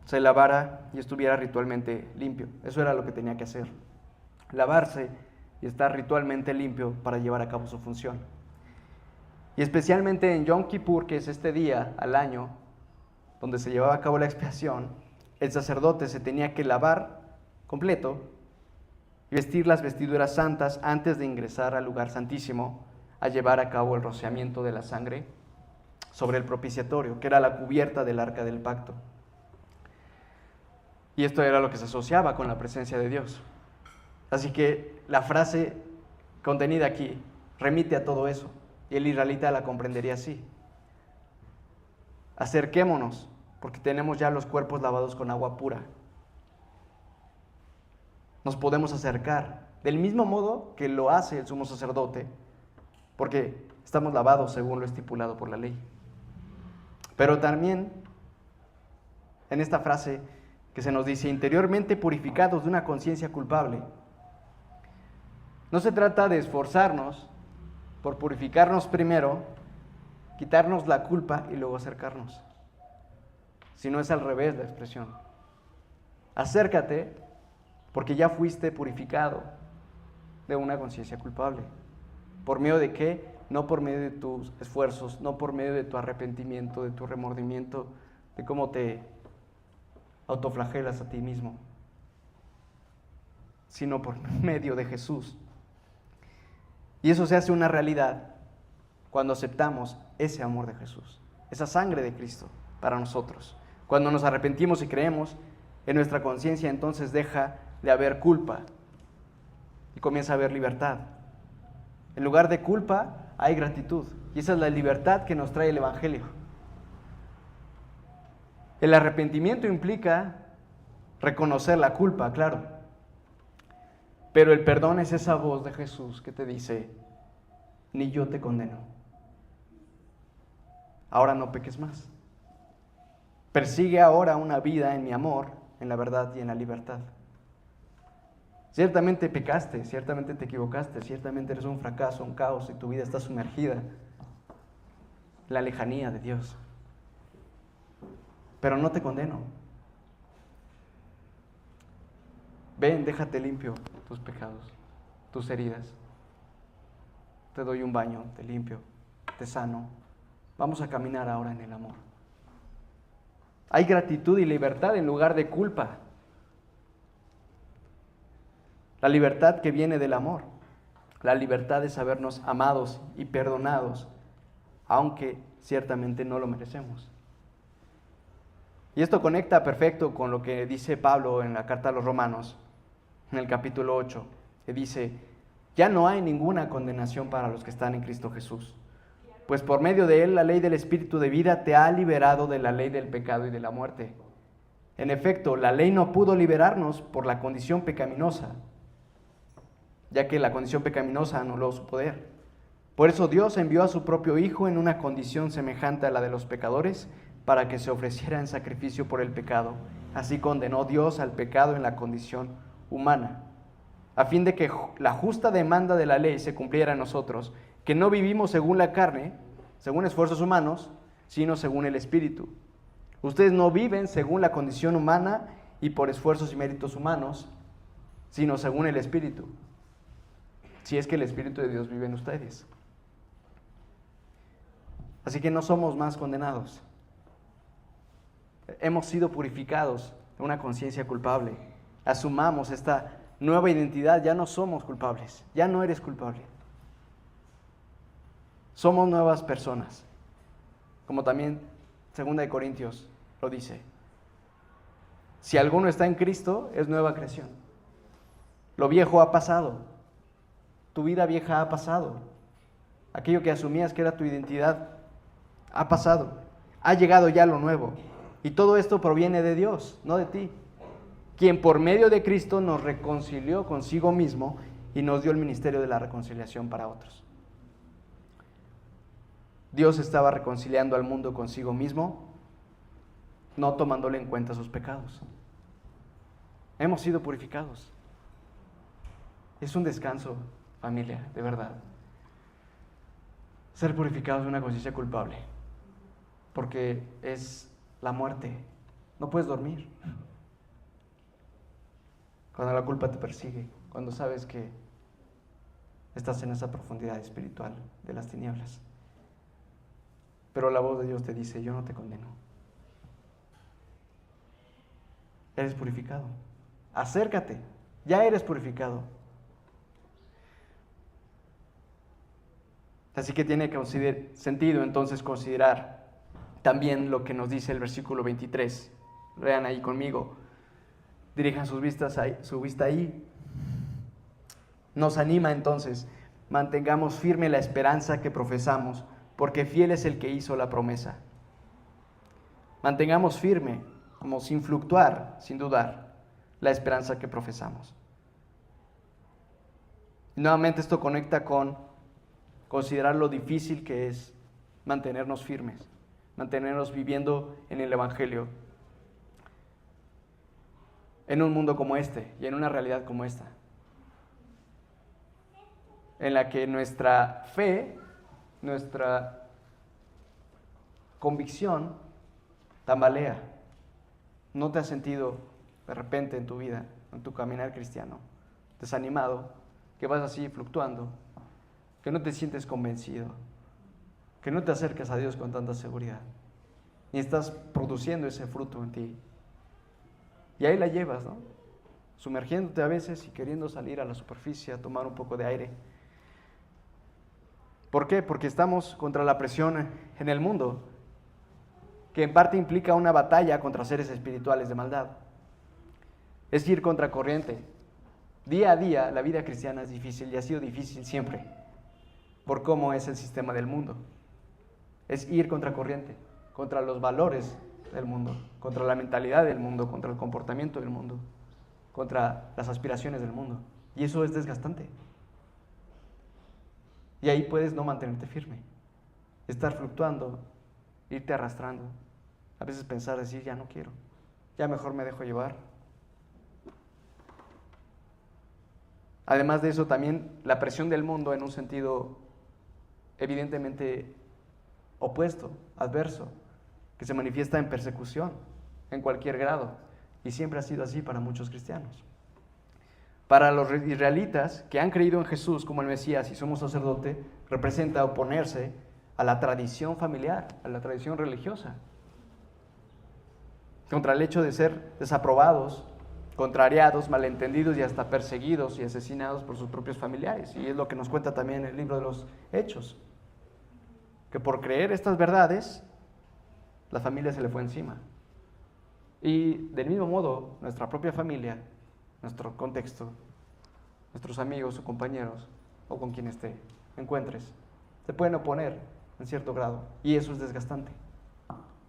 se lavara y estuviera ritualmente limpio. Eso era lo que tenía que hacer: lavarse y estar ritualmente limpio para llevar a cabo su función. Y especialmente en Yom Kippur, que es este día al año donde se llevaba a cabo la expiación, el sacerdote se tenía que lavar completo y vestir las vestiduras santas antes de ingresar al lugar santísimo a llevar a cabo el rociamiento de la sangre sobre el propiciatorio, que era la cubierta del arca del pacto. Y esto era lo que se asociaba con la presencia de Dios. Así que la frase contenida aquí remite a todo eso, y el israelita la comprendería así: acerquémonos, porque tenemos ya los cuerpos lavados con agua pura. Nos podemos acercar del mismo modo que lo hace el sumo sacerdote, porque estamos lavados según lo estipulado por la ley. Pero también en esta frase que se nos dice interiormente purificados de una conciencia culpable, no se trata de esforzarnos por purificarnos primero, quitarnos la culpa y luego acercarnos, sino es al revés la expresión. Acércate porque ya fuiste purificado de una conciencia culpable. ¿Por medio de qué? No por medio de tus esfuerzos, no por medio de tu arrepentimiento, de tu remordimiento, de cómo te autoflagelas a ti mismo, sino por medio de Jesús. Y eso se hace una realidad cuando aceptamos ese amor de Jesús, esa sangre de Cristo para nosotros. Cuando nos arrepentimos y creemos, en nuestra conciencia entonces deja de haber culpa y comienza a haber libertad. En lugar de culpa hay gratitud, y esa es la libertad que nos trae el Evangelio. El arrepentimiento implica reconocer la culpa, claro, pero el perdón es esa voz de Jesús que te dice: ni yo te condeno, ahora no peques más. Persigue ahora una vida en mi amor, en la verdad y en la libertad. Ciertamente pecaste, ciertamente te equivocaste, ciertamente eres un fracaso, un caos, y tu vida está sumergida en la lejanía de Dios. Pero no te condeno. Ven, déjate limpio tus pecados, tus heridas. Te doy un baño, te limpio, te sano. Vamos a caminar ahora en el amor. Hay gratitud y libertad en lugar de culpa. La libertad que viene del amor. La libertad de sabernos amados y perdonados, aunque ciertamente no lo merecemos. Y esto conecta perfecto con lo que dice Pablo en la carta a los Romanos, en el capítulo 8, que dice: ya no hay ninguna condenación para los que están en Cristo Jesús, pues por medio de él la ley del Espíritu de vida te ha liberado de la ley del pecado y de la muerte. En efecto, la ley no pudo liberarnos por la condición pecaminosa, ya que la condición pecaminosa anuló su poder. Por eso Dios envió a su propio Hijo en una condición semejante a la de los pecadores, para que se ofreciera en sacrificio por el pecado. Así condenó Dios al pecado en la condición humana, a fin de que la justa demanda de la ley se cumpliera en nosotros, que no vivimos según la carne, según esfuerzos humanos, sino según el Espíritu. Ustedes no viven según la condición humana y por esfuerzos y méritos humanos, sino según el Espíritu, si es que el Espíritu de Dios vive en ustedes. Así que no somos más condenados. hemos sido purificados de una conciencia culpable. Asumamos esta nueva identidad, ya no somos culpables, ya no eres culpable. Somos nuevas personas, como también 2 Corintios lo dice. Si alguno está en Cristo, es nueva creación. Lo viejo ha pasado, tu vida vieja ha pasado. Aquello que asumías que era tu identidad ha pasado, ha llegado ya lo nuevo. Y todo esto proviene de Dios, no de ti, quien por medio de Cristo nos reconcilió consigo mismo y nos dio el ministerio de la reconciliación para otros. Dios estaba reconciliando al mundo consigo mismo, no tomándole en cuenta sus pecados. Hemos sido purificados. Es un descanso, familia, de verdad. Ser purificados de una conciencia culpable, porque es la muerte. No puedes dormir cuando la culpa te persigue, cuando sabes que estás en esa profundidad espiritual de las tinieblas. Pero la voz de Dios te dice: yo no te condeno. Eres purificado. Acércate, ya eres purificado. Así que tiene sentido entonces considerar también lo que nos dice el versículo 23. Vean ahí conmigo. Dirijan su vista ahí. Nos anima entonces: mantengamos firme la esperanza que profesamos, porque fiel es el que hizo la promesa. Mantengamos firme, como sin fluctuar, sin dudar, la esperanza que profesamos. Y nuevamente esto conecta con considerar lo difícil que es mantenernos firmes, mantenernos viviendo en el Evangelio, en un mundo como este y en una realidad como esta, en la que nuestra fe, nuestra convicción tambalea. ¿No te has sentido de repente en tu vida, en tu caminar cristiano, desanimado, que vas así fluctuando, que no te sientes convencido, que no te acercas a Dios con tanta seguridad, ni estás produciendo ese fruto en ti? Y ahí la llevas, ¿no? Sumergiéndote a veces y queriendo salir a la superficie, a tomar un poco de aire. ¿Por qué? Porque estamos contra la presión en el mundo, que en parte implica una batalla contra seres espirituales de maldad. Es ir contra corriente. Día a día la vida cristiana es difícil y ha sido difícil siempre, por cómo es el sistema del mundo. Es ir contra corriente, contra los valores del mundo, contra la mentalidad del mundo, contra el comportamiento del mundo, contra las aspiraciones del mundo. Y eso es desgastante. Y ahí puedes no mantenerte firme, estar fluctuando, irte arrastrando. A veces pensar, decir: ya no quiero, ya mejor me dejo llevar. Además de eso, también la presión del mundo en un sentido evidentemente opuesto, adverso, que se manifiesta en persecución en cualquier grado, y siempre ha sido así para muchos cristianos. Para los israelitas que han creído en Jesús como el Mesías y sumo sacerdote, representa oponerse a la tradición familiar, a la tradición religiosa, contra el hecho de ser desaprobados, contrariados, malentendidos y hasta perseguidos y asesinados por sus propios familiares. Y es lo que nos cuenta también el libro de los Hechos, que por creer estas verdades, la familia se le fue encima. Y del mismo modo, nuestra propia familia, nuestro contexto, nuestros amigos o compañeros, o con quienes te encuentres, se pueden oponer en cierto grado, y eso es desgastante.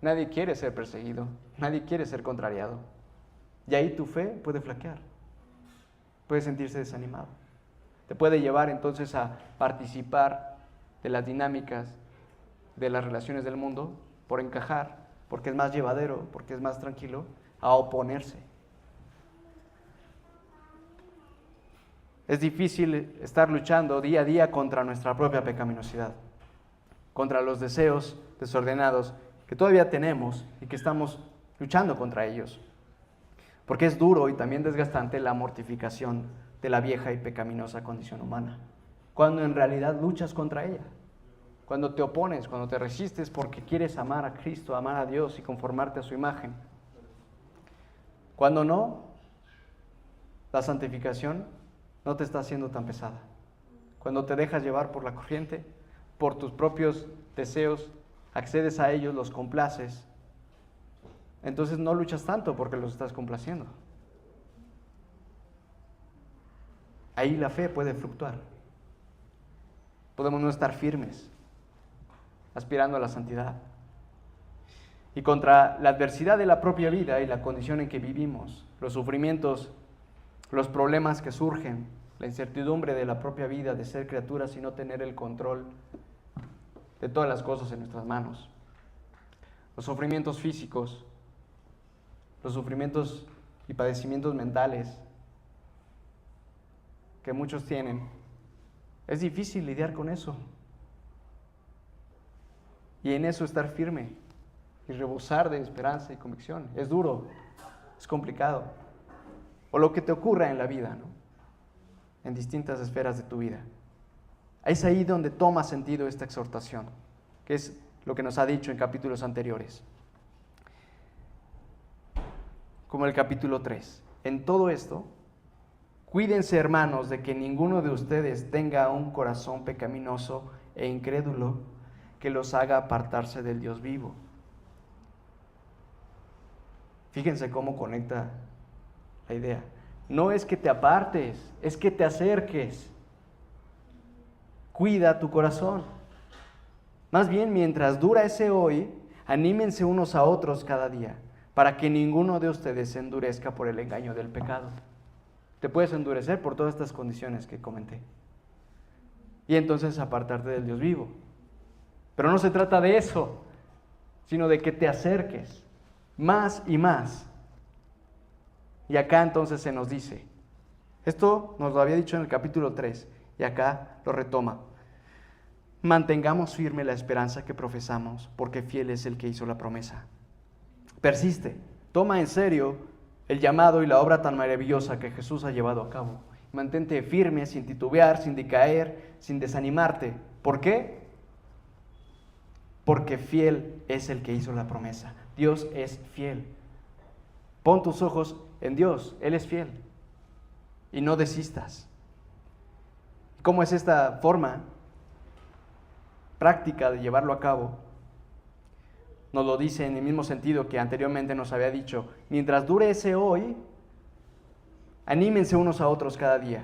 Nadie quiere ser perseguido, nadie quiere ser contrariado, y ahí tu fe puede flaquear, puede sentirse desanimado. Te puede llevar entonces a participar de las dinámicas de las relaciones del mundo por encajar, porque es más llevadero, porque es más tranquilo, a oponerse. Es difícil estar luchando día a día contra nuestra propia pecaminosidad, contra los deseos desordenados que todavía tenemos y que estamos luchando contra ellos. Porque es duro y también desgastante la mortificación de la vieja y pecaminosa condición humana, cuando en realidad luchas contra ella, cuando te opones, cuando te resistes porque quieres amar a Cristo, amar a Dios y conformarte a su imagen. Cuando no, la santificación no te está haciendo tan pesada. Cuando te dejas llevar por la corriente, por tus propios deseos, accedes a ellos, los complaces, entonces no luchas tanto porque los estás complaciendo. Ahí la fe puede fluctuar. Podemos no estar firmes, aspirando a la santidad. Y contra la adversidad de la propia vida y la condición en que vivimos, los sufrimientos, los problemas que surgen, la incertidumbre de la propia vida, de ser criaturas y no tener el control de todas las cosas en nuestras manos, los sufrimientos físicos, los sufrimientos y padecimientos mentales que muchos tienen, es difícil lidiar con eso. Y en eso estar firme y rebosar de esperanza y convicción. Es duro, es complicado. O lo que te ocurra en la vida, ¿no? En distintas esferas de tu vida. Es ahí donde toma sentido esta exhortación, que es lo que nos ha dicho en capítulos anteriores. Como el capítulo 3. En todo esto, cuídense, hermanos, de que ninguno de ustedes tenga un corazón pecaminoso e incrédulo que los haga apartarse del Dios vivo. Fíjense cómo conecta la idea. No es que te apartes, es que te acerques. Cuida tu corazón. Más bien, mientras dura ese hoy, anímense unos a otros cada día, para que ninguno de ustedes se endurezca por el engaño del pecado. Te puedes endurecer por todas estas condiciones que comenté. Y entonces apartarte del Dios vivo. Pero no se trata de eso, sino de que te acerques más y más. Y acá entonces se nos dice, esto nos lo había dicho en el capítulo 3, y acá lo retoma. Mantengamos firme la esperanza que profesamos, porque fiel es el que hizo la promesa. Persiste, toma en serio el llamado y la obra tan maravillosa que Jesús ha llevado a cabo. Mantente firme, sin titubear, sin decaer, sin desanimarte. ¿Por qué? Porque fiel es el que hizo la promesa. Dios es fiel. Pon tus ojos en Dios, Él es fiel. Y no desistas. ¿Cómo es esta forma práctica de llevarlo a cabo? Nos lo dice en el mismo sentido que anteriormente nos había dicho. Mientras dure ese hoy, anímense unos a otros cada día.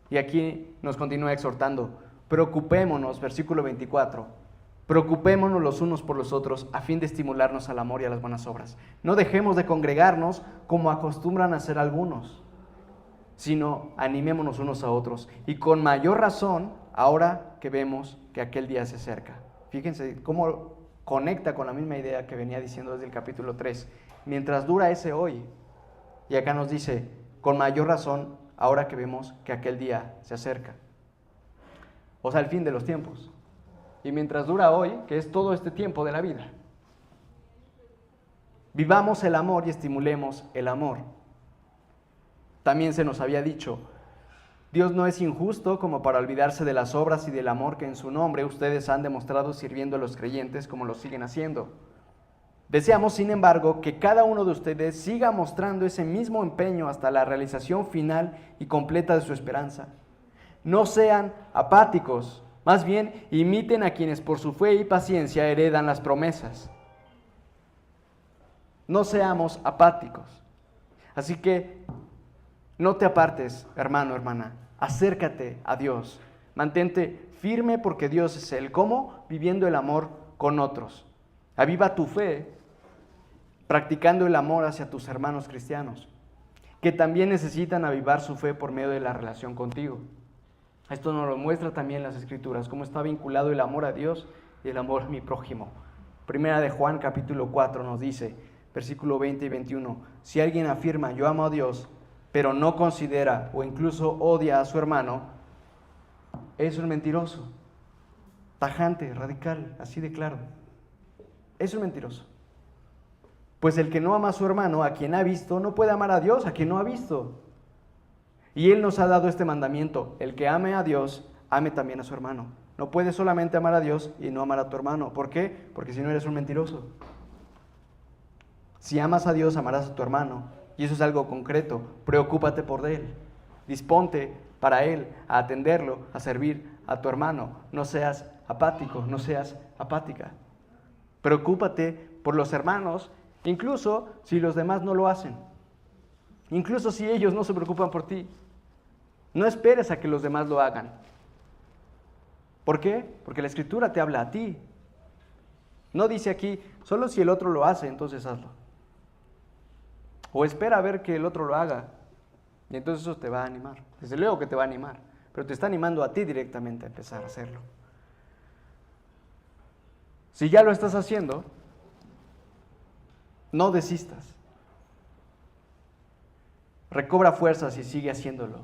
Y aquí nos continúa exhortando. Preocupémonos, versículo 24. Preocupémonos los unos por los otros a fin de estimularnos al amor y a las buenas obras. No dejemos de congregarnos como acostumbran a hacer algunos, sino animémonos unos a otros. Y con mayor razón, ahora que vemos que aquel día se acerca. Fíjense cómo conecta con la misma idea que venía diciendo desde el capítulo 3. Mientras dura ese hoy, y acá nos dice, con mayor razón, ahora que vemos que aquel día se acerca. O sea, el fin de los tiempos. Y mientras dura hoy, que es todo este tiempo de la vida, vivamos el amor y estimulemos el amor. También se nos había dicho, Dios no es injusto como para olvidarse de las obras y del amor que en su nombre ustedes han demostrado sirviendo a los creyentes como lo siguen haciendo. Deseamos, sin embargo, que cada uno de ustedes siga mostrando ese mismo empeño hasta la realización final y completa de su esperanza. No sean apáticos. Más bien, imiten a quienes por su fe y paciencia heredan las promesas. No seamos apáticos. Así que no te apartes, hermano, hermana. Acércate a Dios. Mantente firme porque Dios es Él. ¿Cómo? Viviendo el amor con otros. Aviva tu fe, practicando el amor hacia tus hermanos cristianos, que también necesitan avivar su fe por medio de la relación contigo. Esto nos lo muestra también las Escrituras, cómo está vinculado el amor a Dios y el amor a mi prójimo. Primera de Juan, capítulo 4, nos dice, versículo 20 y 21, si alguien afirma, yo amo a Dios, pero no considera o incluso odia a su hermano, es un mentiroso, tajante, radical, así de claro. Es un mentiroso. Pues el que no ama a su hermano, a quien ha visto, no puede amar a Dios, a quien no ha visto. Y Él nos ha dado este mandamiento, el que ame a Dios, ame también a su hermano. No puedes solamente amar a Dios y no amar a tu hermano. ¿Por qué? Porque si no eres un mentiroso. Si amas a Dios, amarás a tu hermano. Y eso es algo concreto. Preocúpate por él. Disponte para él, a atenderlo, a servir a tu hermano. No seas apático, no seas apática. Preocúpate por los hermanos, incluso si los demás no lo hacen. Incluso si ellos no se preocupan por ti. No esperes a que los demás lo hagan. ¿Por qué? Porque la Escritura te habla a ti. No dice aquí, solo si el otro lo hace, entonces hazlo. O espera a ver que el otro lo haga. Y entonces eso te va a animar. Desde luego que te va a animar. Pero te está animando a ti directamente a empezar a hacerlo. Si ya lo estás haciendo, no desistas. Recobra fuerzas y sigue haciéndolo.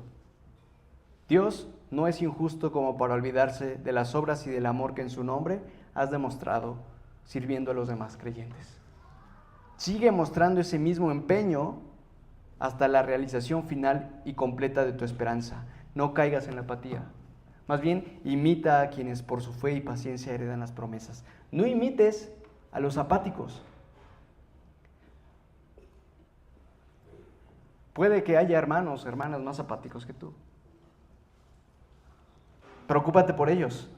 Dios no es injusto como para olvidarse de las obras y del amor que en su nombre has demostrado sirviendo a los demás creyentes. Sigue mostrando ese mismo empeño hasta la realización final y completa de tu esperanza. No caigas en la apatía. Más bien, imita a quienes por su fe y paciencia heredan las promesas. No imites a los apáticos. Puede que haya hermanos, hermanas más apáticos que tú. Preocúpate por ellos.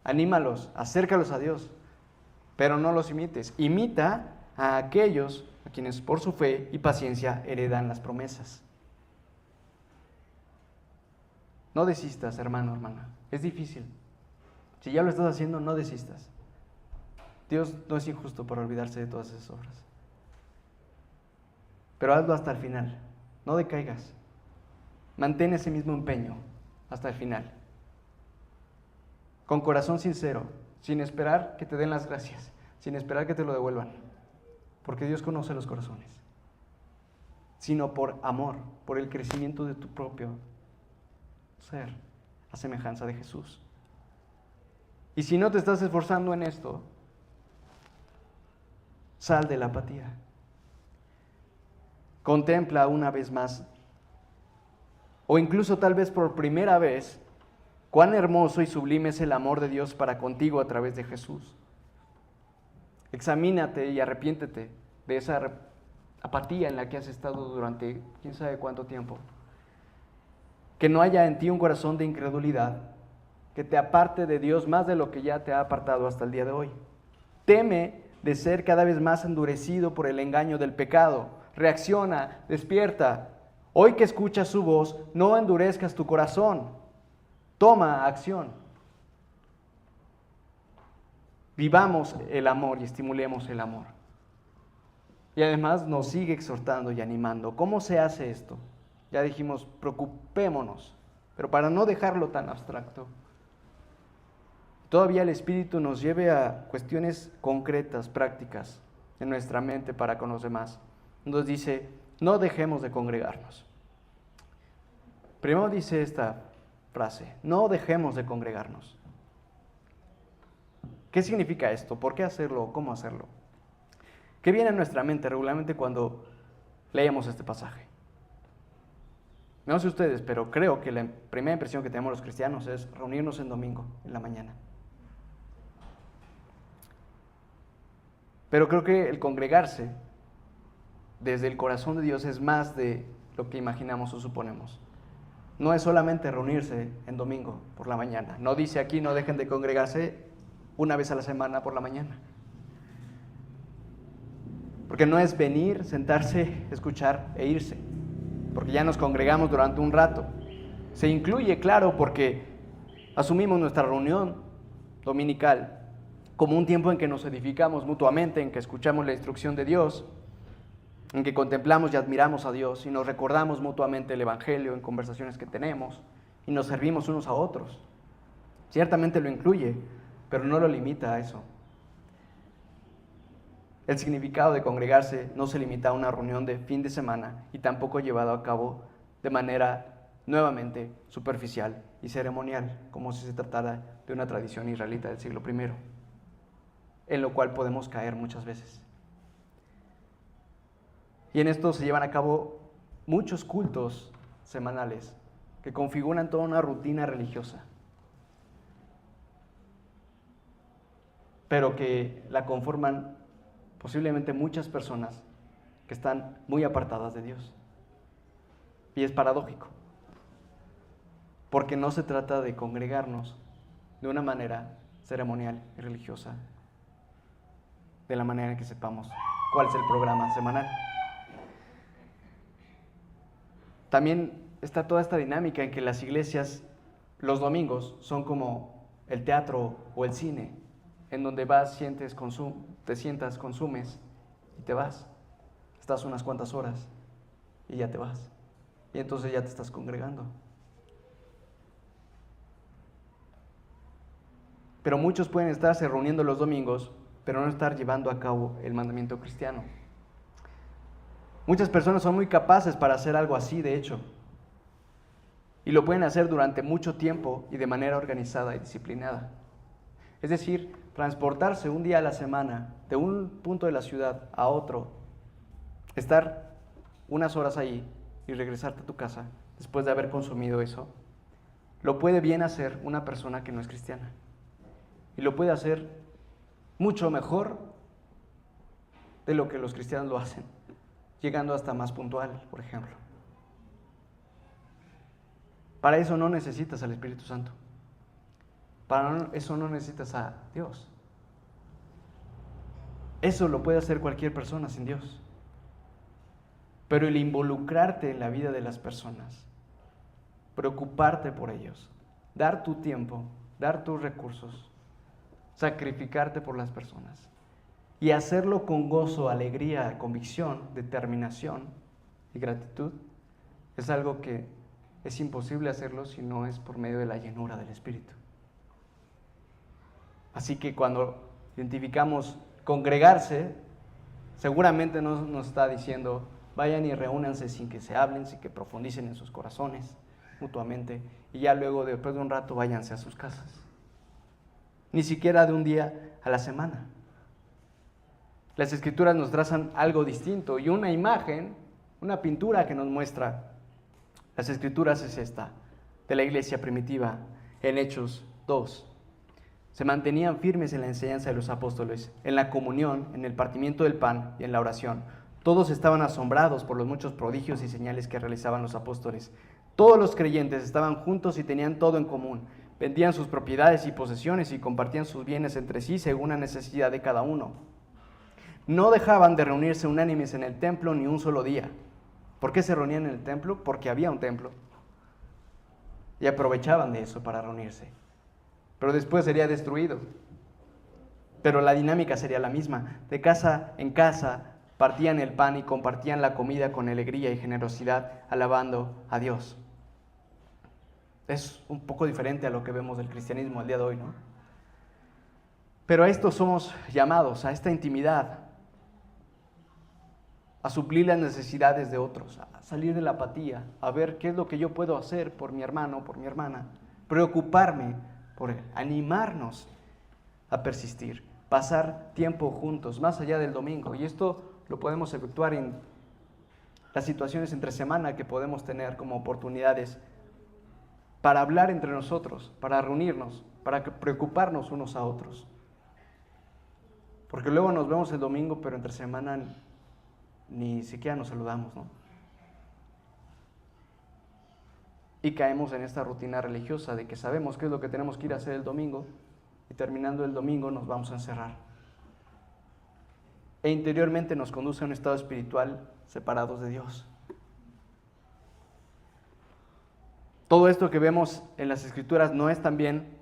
Anímalos, acércalos a Dios. Pero no los imites. Imita a aquellos a quienes por su fe y paciencia heredan las promesas. No desistas, hermano, hermana. Es difícil. Si ya lo estás haciendo, no desistas. Dios no es injusto por olvidarse de todas esas obras. Pero hazlo hasta el final. No decaigas. Mantén ese mismo empeño hasta el final. Con corazón sincero, sin esperar que te den las gracias, sin esperar que te lo devuelvan. Porque Dios conoce los corazones. Sino por amor, por el crecimiento de tu propio ser, a semejanza de Jesús. Y si no te estás esforzando en esto, sal de la apatía. Contempla una vez más, o incluso tal vez por primera vez, cuán hermoso y sublime es el amor de Dios para contigo a través de Jesús. Examínate y arrepiéntete de esa apatía en la que has estado durante quién sabe cuánto tiempo. Que no haya en ti un corazón de incredulidad que te aparte de Dios más de lo que ya te ha apartado hasta el día de hoy. Teme de ser cada vez más endurecido por el engaño del pecado. Reacciona, despierta. Hoy que escuchas su voz, no endurezcas tu corazón. Toma acción. Vivamos el amor y estimulemos el amor. Y además nos sigue exhortando y animando. ¿Cómo se hace esto? Ya dijimos, preocupémonos, pero para no dejarlo tan abstracto, todavía el Espíritu nos lleve a cuestiones concretas, prácticas en nuestra mente para con los demás. Nos dice, no dejemos de congregarnos. Primero dice esta frase, no dejemos de congregarnos. ¿Qué significa esto? ¿Por qué hacerlo? ¿Cómo hacerlo? ¿Qué viene en nuestra mente regularmente cuando leemos este pasaje? No sé ustedes, pero creo que la primera impresión que tenemos los cristianos es reunirnos en domingo, en la mañana. Pero creo que el congregarse desde el corazón de Dios es más de lo que imaginamos o suponemos. No es solamente reunirse en domingo por la mañana. No dice aquí no dejen de congregarse una vez a la semana por la mañana. Porque no es venir, sentarse, escuchar e irse. Porque ya nos congregamos durante un rato. Se incluye, claro, porque asumimos nuestra reunión dominical como un tiempo en que nos edificamos mutuamente, en que escuchamos la instrucción de Dios, en que contemplamos y admiramos a Dios y nos recordamos mutuamente el Evangelio en conversaciones que tenemos y nos servimos unos a otros. Ciertamente lo incluye, pero no lo limita a eso. El significado de congregarse no se limita a una reunión de fin de semana y tampoco llevado a cabo de manera nuevamente superficial y ceremonial, como si se tratara de una tradición israelita del siglo I, en lo cual podemos caer muchas veces. Y en esto se llevan a cabo muchos cultos semanales que configuran toda una rutina religiosa, pero que la conforman posiblemente muchas personas que están muy apartadas de Dios. Y es paradójico, porque no se trata de congregarnos de una manera ceremonial y religiosa, de la manera en que sepamos cuál es el programa semanal. También está toda esta dinámica en que las iglesias los domingos son como el teatro o el cine, en donde vas, te sientas, consumes y te vas. Estás unas cuantas horas y ya te vas. Y entonces ya te estás congregando. Pero muchos pueden estarse reuniendo los domingos, pero no estar llevando a cabo el mandamiento cristiano. Muchas personas son muy capaces para hacer algo así, de hecho. Y lo pueden hacer durante mucho tiempo y de manera organizada y disciplinada. Es decir, transportarse un día a la semana de un punto de la ciudad a otro, estar unas horas ahí y regresarte a tu casa después de haber consumido eso, lo puede bien hacer una persona que no es cristiana. Y lo puede hacer mucho mejor de lo que los cristianos lo hacen, llegando hasta más puntual, por ejemplo. Para eso no necesitas al Espíritu Santo. Para eso no necesitas a Dios. Eso lo puede hacer cualquier persona sin Dios. Pero el involucrarte en la vida de las personas, preocuparte por ellos, dar tu tiempo, dar tus recursos, sacrificarte por las personas y hacerlo con gozo, alegría, convicción, determinación y gratitud, es algo que es imposible hacerlo si no es por medio de la llenura del Espíritu. Así que cuando identificamos congregarse, seguramente no nos está diciendo vayan y reúnanse sin que se hablen, sin que profundicen en sus corazones mutuamente y ya luego, después de un rato, váyanse a sus casas. Ni siquiera de un día a la semana. Las Escrituras nos trazan algo distinto y una imagen, una pintura que nos muestra las Escrituras es esta, de la iglesia primitiva en Hechos 2. Se mantenían firmes en la enseñanza de los apóstoles, en la comunión, en el partimiento del pan y en la oración. Todos estaban asombrados por los muchos prodigios y señales que realizaban los apóstoles. Todos los creyentes estaban juntos y tenían todo en común. Vendían sus propiedades y posesiones y compartían sus bienes entre sí según la necesidad de cada uno. No dejaban de reunirse unánimes en el templo ni un solo día. ¿Por qué se reunían en el templo? Porque había un templo. Y aprovechaban de eso para reunirse. Pero después sería destruido. Pero la dinámica sería la misma. De casa en casa partían el pan y compartían la comida con alegría y generosidad, alabando a Dios. Es un poco diferente a lo que vemos del cristianismo al día de hoy, ¿no? Pero a esto somos llamados, a esta intimidad, a suplir las necesidades de otros, a salir de la apatía, a ver qué es lo que yo puedo hacer por mi hermano, por mi hermana, preocuparme por él, animarnos a persistir, pasar tiempo juntos, más allá del domingo. Y esto lo podemos efectuar en las situaciones entre semana que podemos tener como oportunidades para hablar entre nosotros, para reunirnos, para preocuparnos unos a otros. Porque luego nos vemos el domingo, pero entre semana ni siquiera nos saludamos, ¿no? Y caemos en esta rutina religiosa de que sabemos qué es lo que tenemos que ir a hacer el domingo y terminando el domingo nos vamos a encerrar. E interiormente nos conduce a un estado espiritual separados de Dios. Todo esto que vemos en las Escrituras no es también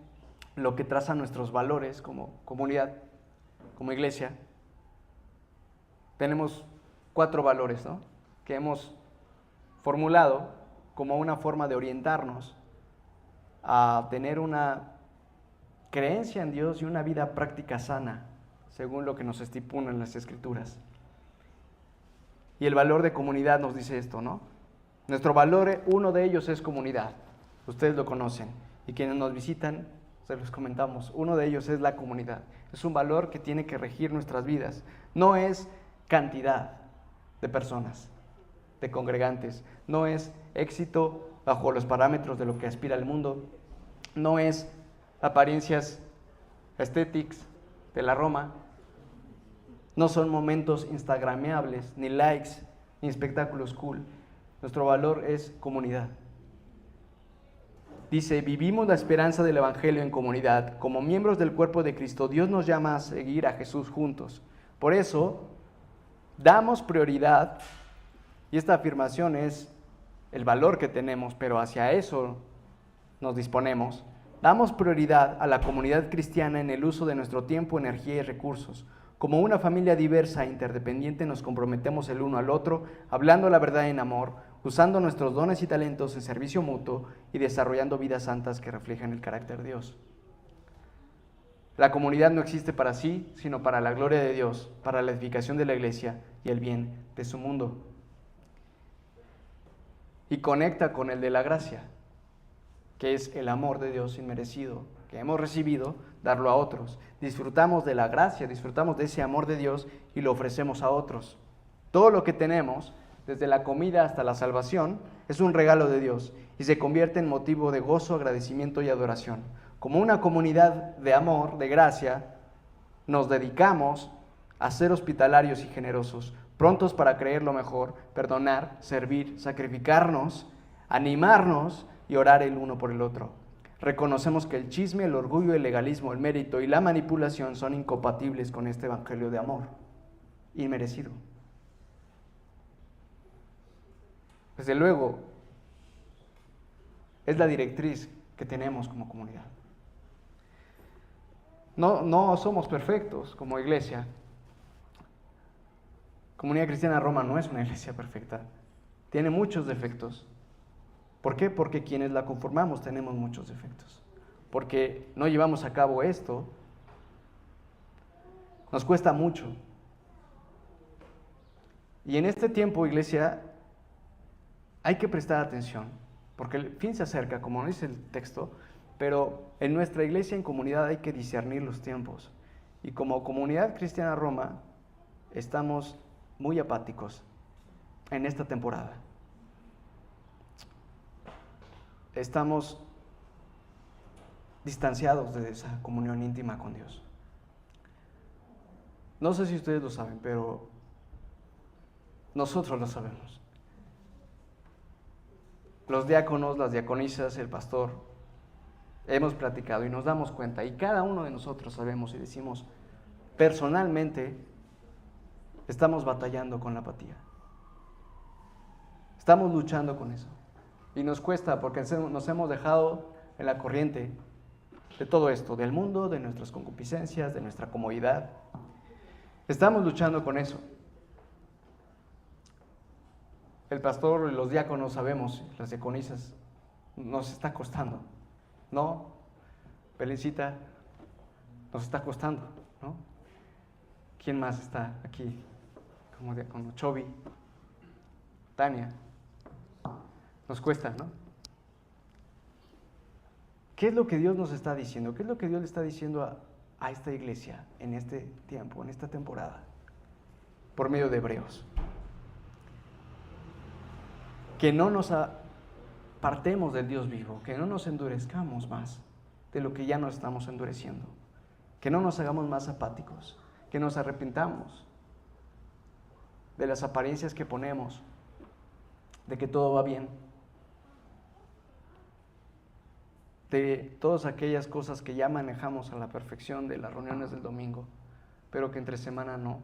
lo que traza nuestros valores como comunidad, como iglesia. Tenemos 4 valores, ¿no?, que hemos formulado como una forma de orientarnos a tener una creencia en Dios y una vida práctica sana, según lo que nos estipulan las Escrituras. Y el valor de comunidad nos dice esto, ¿no? Nuestro valor, uno de ellos es comunidad. Ustedes lo conocen. Y quienes nos visitan, se los comentamos. Uno de ellos es la comunidad. Es un valor que tiene que regir nuestras vidas. No es cantidad de personas, de congregantes. No es éxito bajo los parámetros de lo que aspira el mundo. No es apariencias aesthetics de la Roma. No son momentos instagrameables, ni likes, ni espectáculos cool. Nuestro valor es comunidad. Dice, vivimos la esperanza del Evangelio en comunidad. Como miembros del cuerpo de Cristo, Dios nos llama a seguir a Jesús juntos. Por eso, damos prioridad, y esta afirmación es el valor que tenemos, pero hacia eso nos disponemos. Damos prioridad a la comunidad cristiana en el uso de nuestro tiempo, energía y recursos. Como una familia diversa e interdependiente nos comprometemos el uno al otro, hablando la verdad en amor, usando nuestros dones y talentos en servicio mutuo y desarrollando vidas santas que reflejan el carácter de Dios. La comunidad no existe para sí, sino para la gloria de Dios, para la edificación de la iglesia y el bien de su mundo. Y conecta con el de la gracia, que es el amor de Dios inmerecido, que hemos recibido, darlo a otros. Disfrutamos de la gracia, disfrutamos de ese amor de Dios y lo ofrecemos a otros. Todo lo que tenemos, desde la comida hasta la salvación, es un regalo de Dios y se convierte en motivo de gozo, agradecimiento y adoración. Como una comunidad de amor, de gracia, nos dedicamos a ser hospitalarios y generosos, prontos para creer lo mejor, perdonar, servir, sacrificarnos, animarnos y orar el uno por el otro. Reconocemos que el chisme, el orgullo, el legalismo, el mérito y la manipulación son incompatibles con este evangelio de amor inmerecido. Desde luego, es la directriz que tenemos como comunidad. No somos perfectos como iglesia. Comunidad Cristiana Roma no es una iglesia perfecta. Tiene muchos defectos. ¿Por qué? Porque quienes la conformamos tenemos muchos defectos. Porque no llevamos a cabo esto. Nos cuesta mucho. Y en este tiempo, iglesia, hay que prestar atención. Porque el fin se acerca, como nos dice el texto, pero en nuestra iglesia, en comunidad, hay que discernir los tiempos. Y como Comunidad Cristiana Roma, estamos muy apáticos en esta temporada. Estamos distanciados de esa comunión íntima con Dios. No sé si ustedes lo saben, pero nosotros lo sabemos. Los diáconos, las diaconisas, el pastor, hemos platicado y nos damos cuenta, y cada uno de nosotros sabemos y decimos, personalmente, estamos batallando con la apatía. Estamos luchando con eso. Y nos cuesta porque nos hemos dejado en la corriente de todo esto, del mundo, de nuestras concupiscencias, de nuestra comodidad. Estamos luchando con eso. El pastor y los diáconos sabemos, las diaconisas, nos está costando, ¿no? Belencita, nos está costando, ¿no? ¿Quién más está aquí como diácono? Chobi, Tania. Nos cuesta, ¿no? ¿Qué es lo que Dios nos está diciendo? ¿Qué es lo que Dios le está diciendo a esta iglesia en este tiempo, en esta temporada? Por medio de Hebreos. Que no nos apartemos del Dios vivo, que no nos endurezcamos más de lo que ya nos estamos endureciendo, que no nos hagamos más apáticos, que nos arrepintamos de las apariencias que ponemos, de que todo va bien, de todas aquellas cosas que ya manejamos a la perfección de las reuniones del domingo, pero que entre semana no.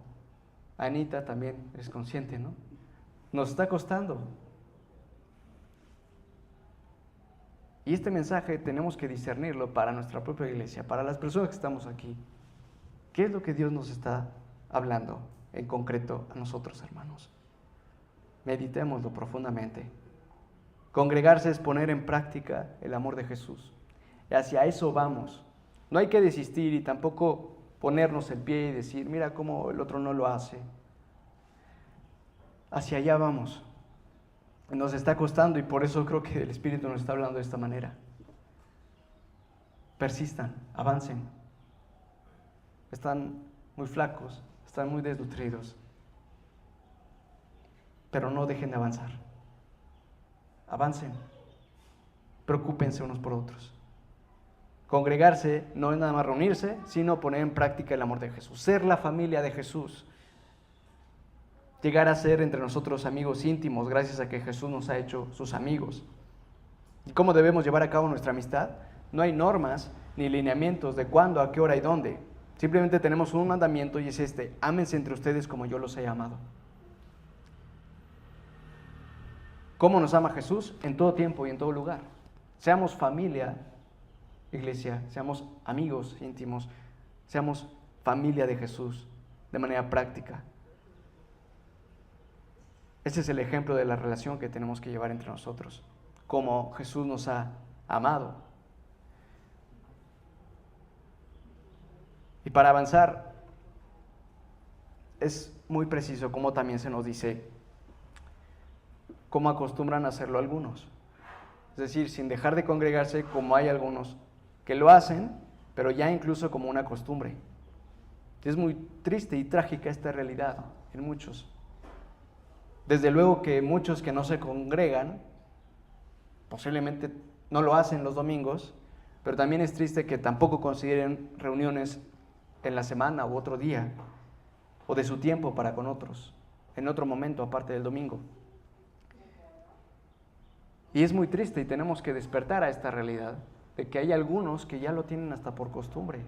Anita también es consciente, ¿no? Nos está costando. Y este mensaje tenemos que discernirlo para nuestra propia iglesia, para las personas que estamos aquí. ¿Qué es lo que Dios nos está hablando en concreto a nosotros, hermanos? Meditémoslo profundamente. Congregarse es poner en práctica el amor de Jesús. Y hacia eso vamos. No hay que desistir y tampoco ponernos el pie y decir, mira cómo el otro no lo hace. Hacia allá vamos. Nos está costando y por eso creo que el Espíritu nos está hablando de esta manera. Persistan, avancen. Están muy flacos, están muy desnutridos. Pero no dejen de avanzar. Avancen. Preocúpense unos por otros. Congregarse no es nada más reunirse, sino poner en práctica el amor de Jesús. Ser la familia de Jesús. llegar a ser entre nosotros amigos íntimos gracias a que Jesús nos ha hecho sus amigos. ¿Y cómo debemos llevar a cabo nuestra amistad? No hay normas ni lineamientos de cuándo, a qué hora y dónde. Simplemente tenemos un mandamiento y es este: ámense entre ustedes como yo los he amado. ¿Cómo nos ama Jesús? En todo tiempo y en todo lugar. Seamos familia, iglesia, seamos amigos íntimos, seamos familia de Jesús de manera práctica. Ese es el ejemplo de la relación que tenemos que llevar entre nosotros, como Jesús nos ha amado. Y para avanzar, es muy preciso como también se nos dice cómo acostumbran a hacerlo algunos. Es decir, sin dejar de congregarse, como hay algunos que lo hacen, pero ya incluso como una costumbre. Es muy triste y trágica esta realidad en muchos. Desde luego que muchos que no se congregan, posiblemente no lo hacen los domingos, pero también es triste que tampoco consideren reuniones en la semana u otro día, o de su tiempo para con otros, en otro momento aparte del domingo. Y es muy triste y tenemos que despertar a esta realidad de que hay algunos que ya lo tienen hasta por costumbre.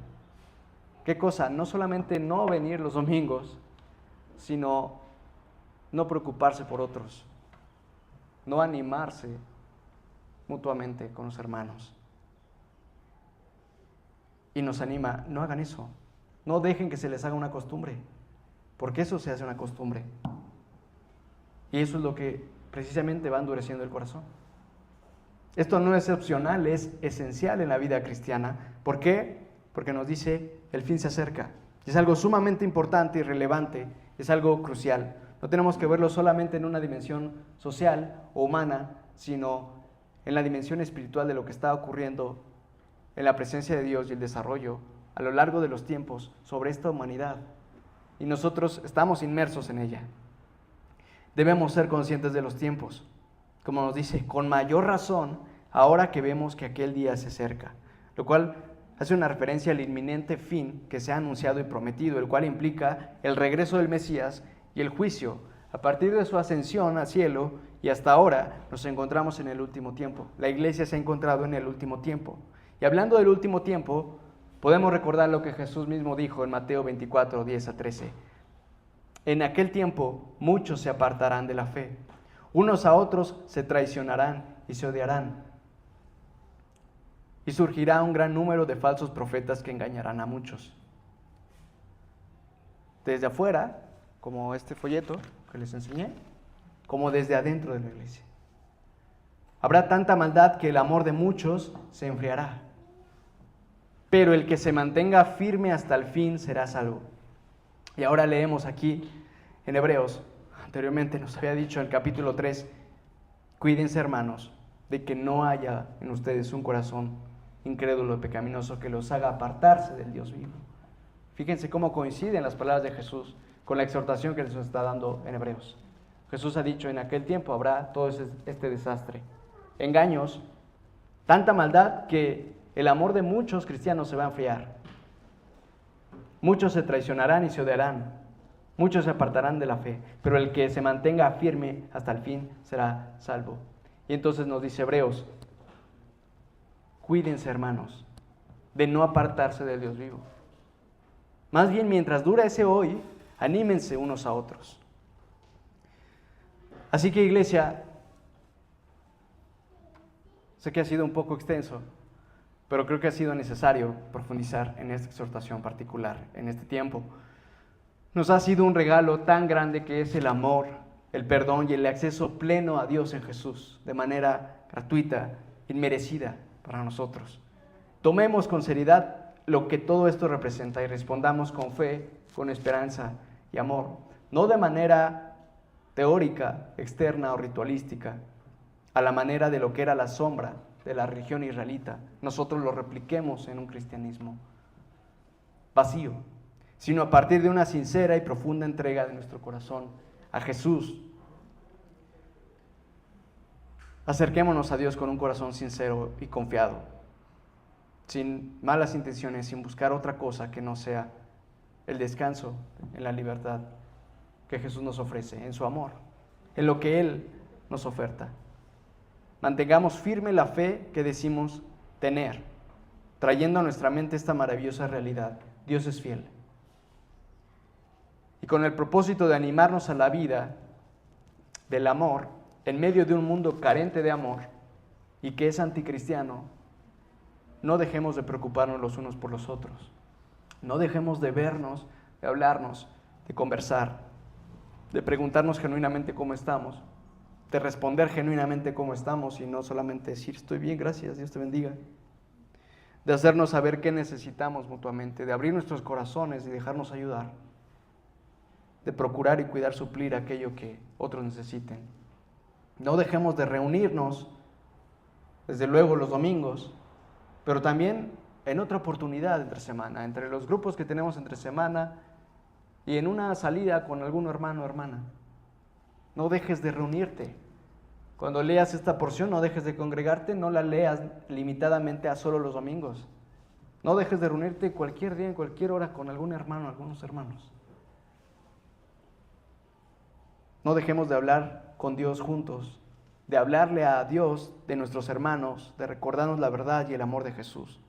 ¿Qué cosa? No solamente no venir los domingos, sino no preocuparse por otros, no animarse mutuamente con los hermanos. Y nos anima: no hagan eso, no dejen que se les haga una costumbre, porque eso se hace una costumbre. Y eso es lo que precisamente va endureciendo el corazón. Esto no es opcional, es esencial en la vida cristiana. ¿Por qué? Porque nos dice: el fin se acerca. Es algo sumamente importante y relevante, es algo crucial. No tenemos que verlo solamente en una dimensión social o humana, sino en la dimensión espiritual de lo que está ocurriendo en la presencia de Dios y el desarrollo a lo largo de los tiempos sobre esta humanidad. Y nosotros estamos inmersos en ella. Debemos ser conscientes de los tiempos. Como nos dice, con mayor razón, ahora que vemos que aquel día se acerca. Lo cual hace una referencia al inminente fin que se ha anunciado y prometido, el cual implica el regreso del Mesías y el juicio. A partir de su ascensión al cielo y hasta ahora nos encontramos en el último tiempo. La iglesia se ha encontrado en el último tiempo. Y hablando del último tiempo, podemos recordar lo que Jesús mismo dijo en Mateo 24, 10 a 13. En aquel tiempo muchos se apartarán de la fe. Unos a otros se traicionarán y se odiarán. Y surgirá un gran número de falsos profetas que engañarán a muchos. Desde afuera, como este folleto que les enseñé, como desde adentro de la iglesia. Habrá tanta maldad que el amor de muchos se enfriará. Pero el que se mantenga firme hasta el fin será salvo. Y ahora leemos aquí en Hebreos. Anteriormente nos había dicho en el capítulo 3, cuídense, hermanos, de que no haya en ustedes un corazón incrédulo y pecaminoso que los haga apartarse del Dios vivo. Fíjense cómo coinciden las palabras de Jesús con la exhortación que les está dando en Hebreos. Jesús ha dicho: en aquel tiempo habrá todo este desastre, engaños, tanta maldad que el amor de muchos cristianos se va a enfriar. Muchos se traicionarán y se odiarán. Muchos se apartarán de la fe, pero el que se mantenga firme hasta el fin será salvo. Y entonces nos dice Hebreos: cuídense, hermanos, de no apartarse del Dios vivo. Más bien, mientras dura ese hoy, anímense unos a otros. Así que, iglesia, sé que ha sido un poco extenso, pero creo que ha sido necesario profundizar en esta exhortación particular, en este tiempo. Nos ha sido un regalo tan grande que es el amor, el perdón y el acceso pleno a Dios en Jesús, de manera gratuita, inmerecida para nosotros. Tomemos con seriedad lo que todo esto representa y respondamos con fe, con esperanza y amor, no de manera teórica, externa o ritualística, a la manera de lo que era la sombra de la religión israelita. Nosotros lo repliquemos en un cristianismo vacío, sino a partir de una sincera y profunda entrega de nuestro corazón a Jesús. Acerquémonos a Dios con un corazón sincero y confiado, sin malas intenciones, sin buscar otra cosa que no sea el descanso en la libertad que Jesús nos ofrece, en su amor, en lo que Él nos oferta. Mantengamos firme la fe que decimos tener, trayendo a nuestra mente esta maravillosa realidad. Dios es fiel. Y con el propósito de animarnos a la vida del amor, en medio de un mundo carente de amor y que es anticristiano, no dejemos de preocuparnos los unos por los otros. No dejemos de vernos, de hablarnos, de conversar, de preguntarnos genuinamente cómo estamos, de responder genuinamente cómo estamos y no solamente decir estoy bien, gracias, Dios te bendiga. De hacernos saber qué necesitamos mutuamente, de abrir nuestros corazones y dejarnos ayudar, de procurar y cuidar suplir aquello que otros necesiten. No dejemos de reunirnos, desde luego los domingos, pero también en otra oportunidad entre semana, entre los grupos que tenemos entre semana y en una salida con algún hermano o hermana. No dejes de reunirte. Cuando leas esta porción, no dejes de congregarte, no la leas limitadamente a solo los domingos. No dejes de reunirte cualquier día, en cualquier hora, con algún hermano, algunos hermanos. No dejemos de hablar con Dios juntos, de hablarle a Dios de nuestros hermanos, de recordarnos la verdad y el amor de Jesús.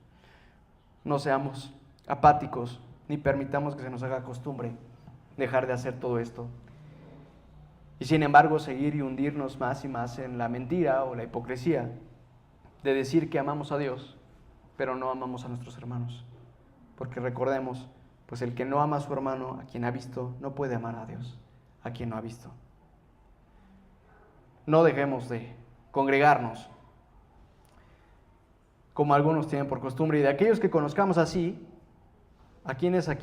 No seamos apáticos, ni permitamos que se nos haga costumbre dejar de hacer todo esto. Y sin embargo, seguir y hundirnos más y más en la mentira o la hipocresía de decir que amamos a Dios, pero no amamos a nuestros hermanos. Porque recordemos, pues el que no ama a su hermano, a quien ha visto, no puede amar a Dios, a quien no ha visto. No dejemos de congregarnos, como algunos tienen por costumbre, y de aquellos que conozcamos así, a aquellos a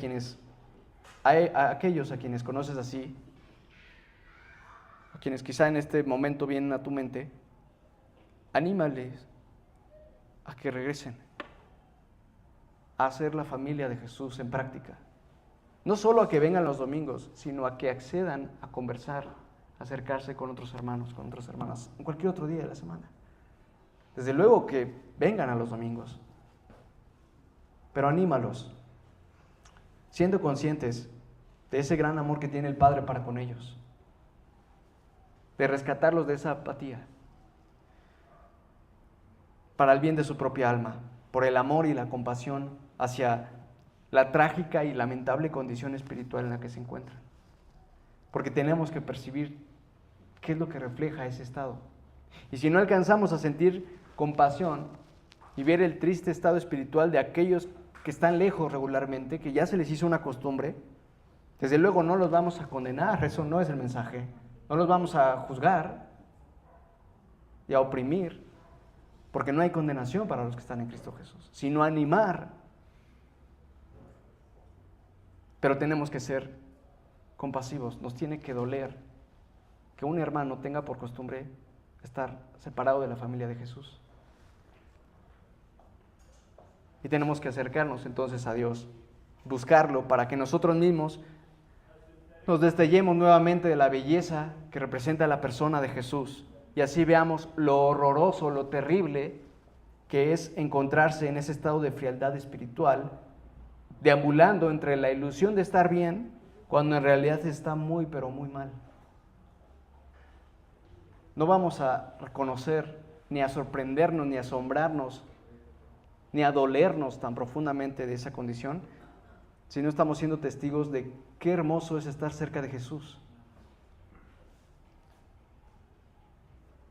quienes conoces así, a quienes quizá en este momento vienen a tu mente, anímales a que regresen a hacer la familia de Jesús en práctica. No solo a que vengan los domingos, sino a que accedan a conversar, a acercarse con otros hermanos, con otras hermanas, en cualquier otro día de la semana. Desde luego que vengan a los domingos, pero anímalos, siendo conscientes de ese gran amor que tiene el Padre para con ellos, de rescatarlos de esa apatía, para el bien de su propia alma, por el amor y la compasión hacia la trágica y lamentable condición espiritual en la que se encuentran. Porque tenemos que percibir qué es lo que refleja ese estado. Y si no alcanzamos a sentir compasión y ver el triste estado espiritual de aquellos que están lejos regularmente, que ya se les hizo una costumbre, desde luego no los vamos a condenar, eso no es el mensaje. No los vamos a juzgar y a oprimir, porque no hay condenación para los que están en Cristo Jesús, sino animar. Pero tenemos que ser compasivos, nos tiene que doler que un hermano tenga por costumbre estar separado de la familia de Jesús. Y tenemos que acercarnos entonces a Dios, buscarlo para que nosotros mismos nos destellemos nuevamente de la belleza que representa la persona de Jesús y así veamos lo horroroso, lo terrible que es encontrarse en ese estado de frialdad espiritual, deambulando entre la ilusión de estar bien, cuando en realidad está muy, pero muy mal. No vamos a reconocer, ni a sorprendernos, ni a asombrarnos, ni a dolernos tan profundamente de esa condición, si no estamos siendo testigos de qué hermoso es estar cerca de Jesús.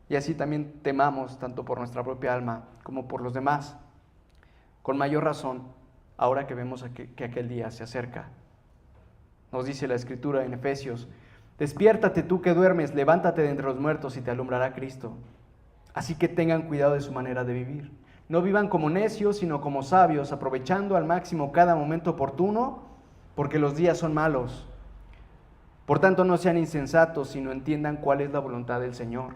Y así también temamos tanto por nuestra propia alma como por los demás, con mayor razón, ahora que vemos que aquel día se acerca. Nos dice la Escritura en Efesios: despiértate tú que duermes, levántate de entre los muertos y te alumbrará Cristo. Así que tengan cuidado de su manera de vivir. No vivan como necios, sino como sabios, aprovechando al máximo cada momento oportuno, porque los días son malos. Por tanto, no sean insensatos, sino entiendan cuál es la voluntad del Señor.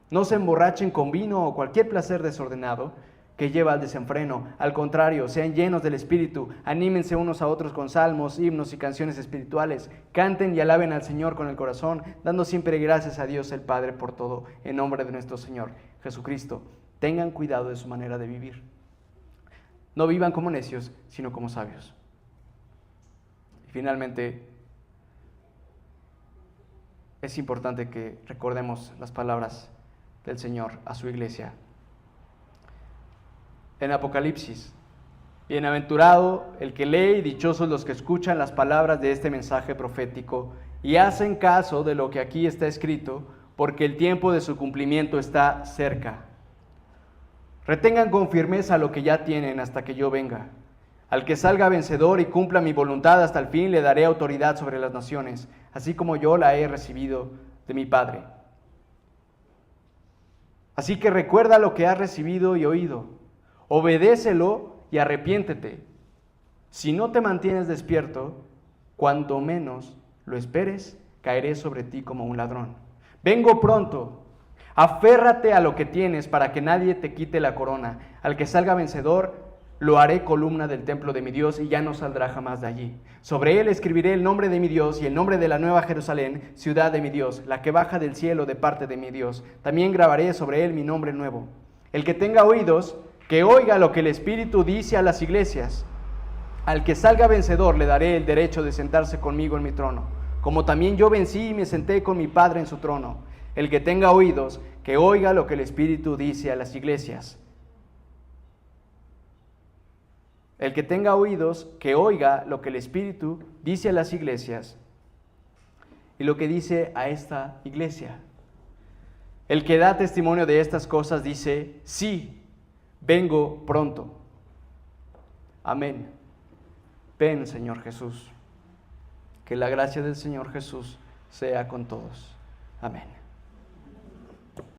No se emborrachen con vino o cualquier placer desordenado que lleva al desenfreno. Al contrario, sean llenos del Espíritu, anímense unos a otros con salmos, himnos y canciones espirituales. Canten y alaben al Señor con el corazón, dando siempre gracias a Dios el Padre por todo, en nombre de nuestro Señor Jesucristo. Tengan cuidado de su manera de vivir. No vivan como necios, sino como sabios. Y finalmente, es importante que recordemos las palabras del Señor a su iglesia. En Apocalipsis: bienaventurado el que lee y dichosos los que escuchan las palabras de este mensaje profético y hacen caso de lo que aquí está escrito, porque el tiempo de su cumplimiento está cerca. Retengan con firmeza lo que ya tienen hasta que yo venga. Al que salga vencedor y cumpla mi voluntad hasta el fin, le daré autoridad sobre las naciones, así como yo la he recibido de mi Padre. Así que recuerda lo que has recibido y oído, obedécelo y arrepiéntete. Si no te mantienes despierto, cuando menos lo esperes, caeré sobre ti como un ladrón. Vengo pronto. Aférrate a lo que tienes para que nadie te quite la corona. Al que salga vencedor, lo haré columna del templo de mi Dios y ya no saldrá jamás de allí. Sobre él escribiré el nombre de mi Dios y el nombre de la nueva Jerusalén, ciudad de mi Dios, la que baja del cielo de parte de mi Dios. También grabaré sobre él mi nombre nuevo. El que tenga oídos, que oiga lo que el Espíritu dice a las iglesias. Al que salga vencedor le daré el derecho de sentarse conmigo en mi trono, como también yo vencí y me senté con mi Padre en su trono. El que tenga oídos, que oiga lo que el Espíritu dice a las iglesias. El que tenga oídos, que oiga lo que el Espíritu dice a las iglesias y lo que dice a esta iglesia. El que da testimonio de estas cosas dice: sí, vengo pronto. Amén. Ven, Señor Jesús. Que la gracia del Señor Jesús sea con todos. Amén.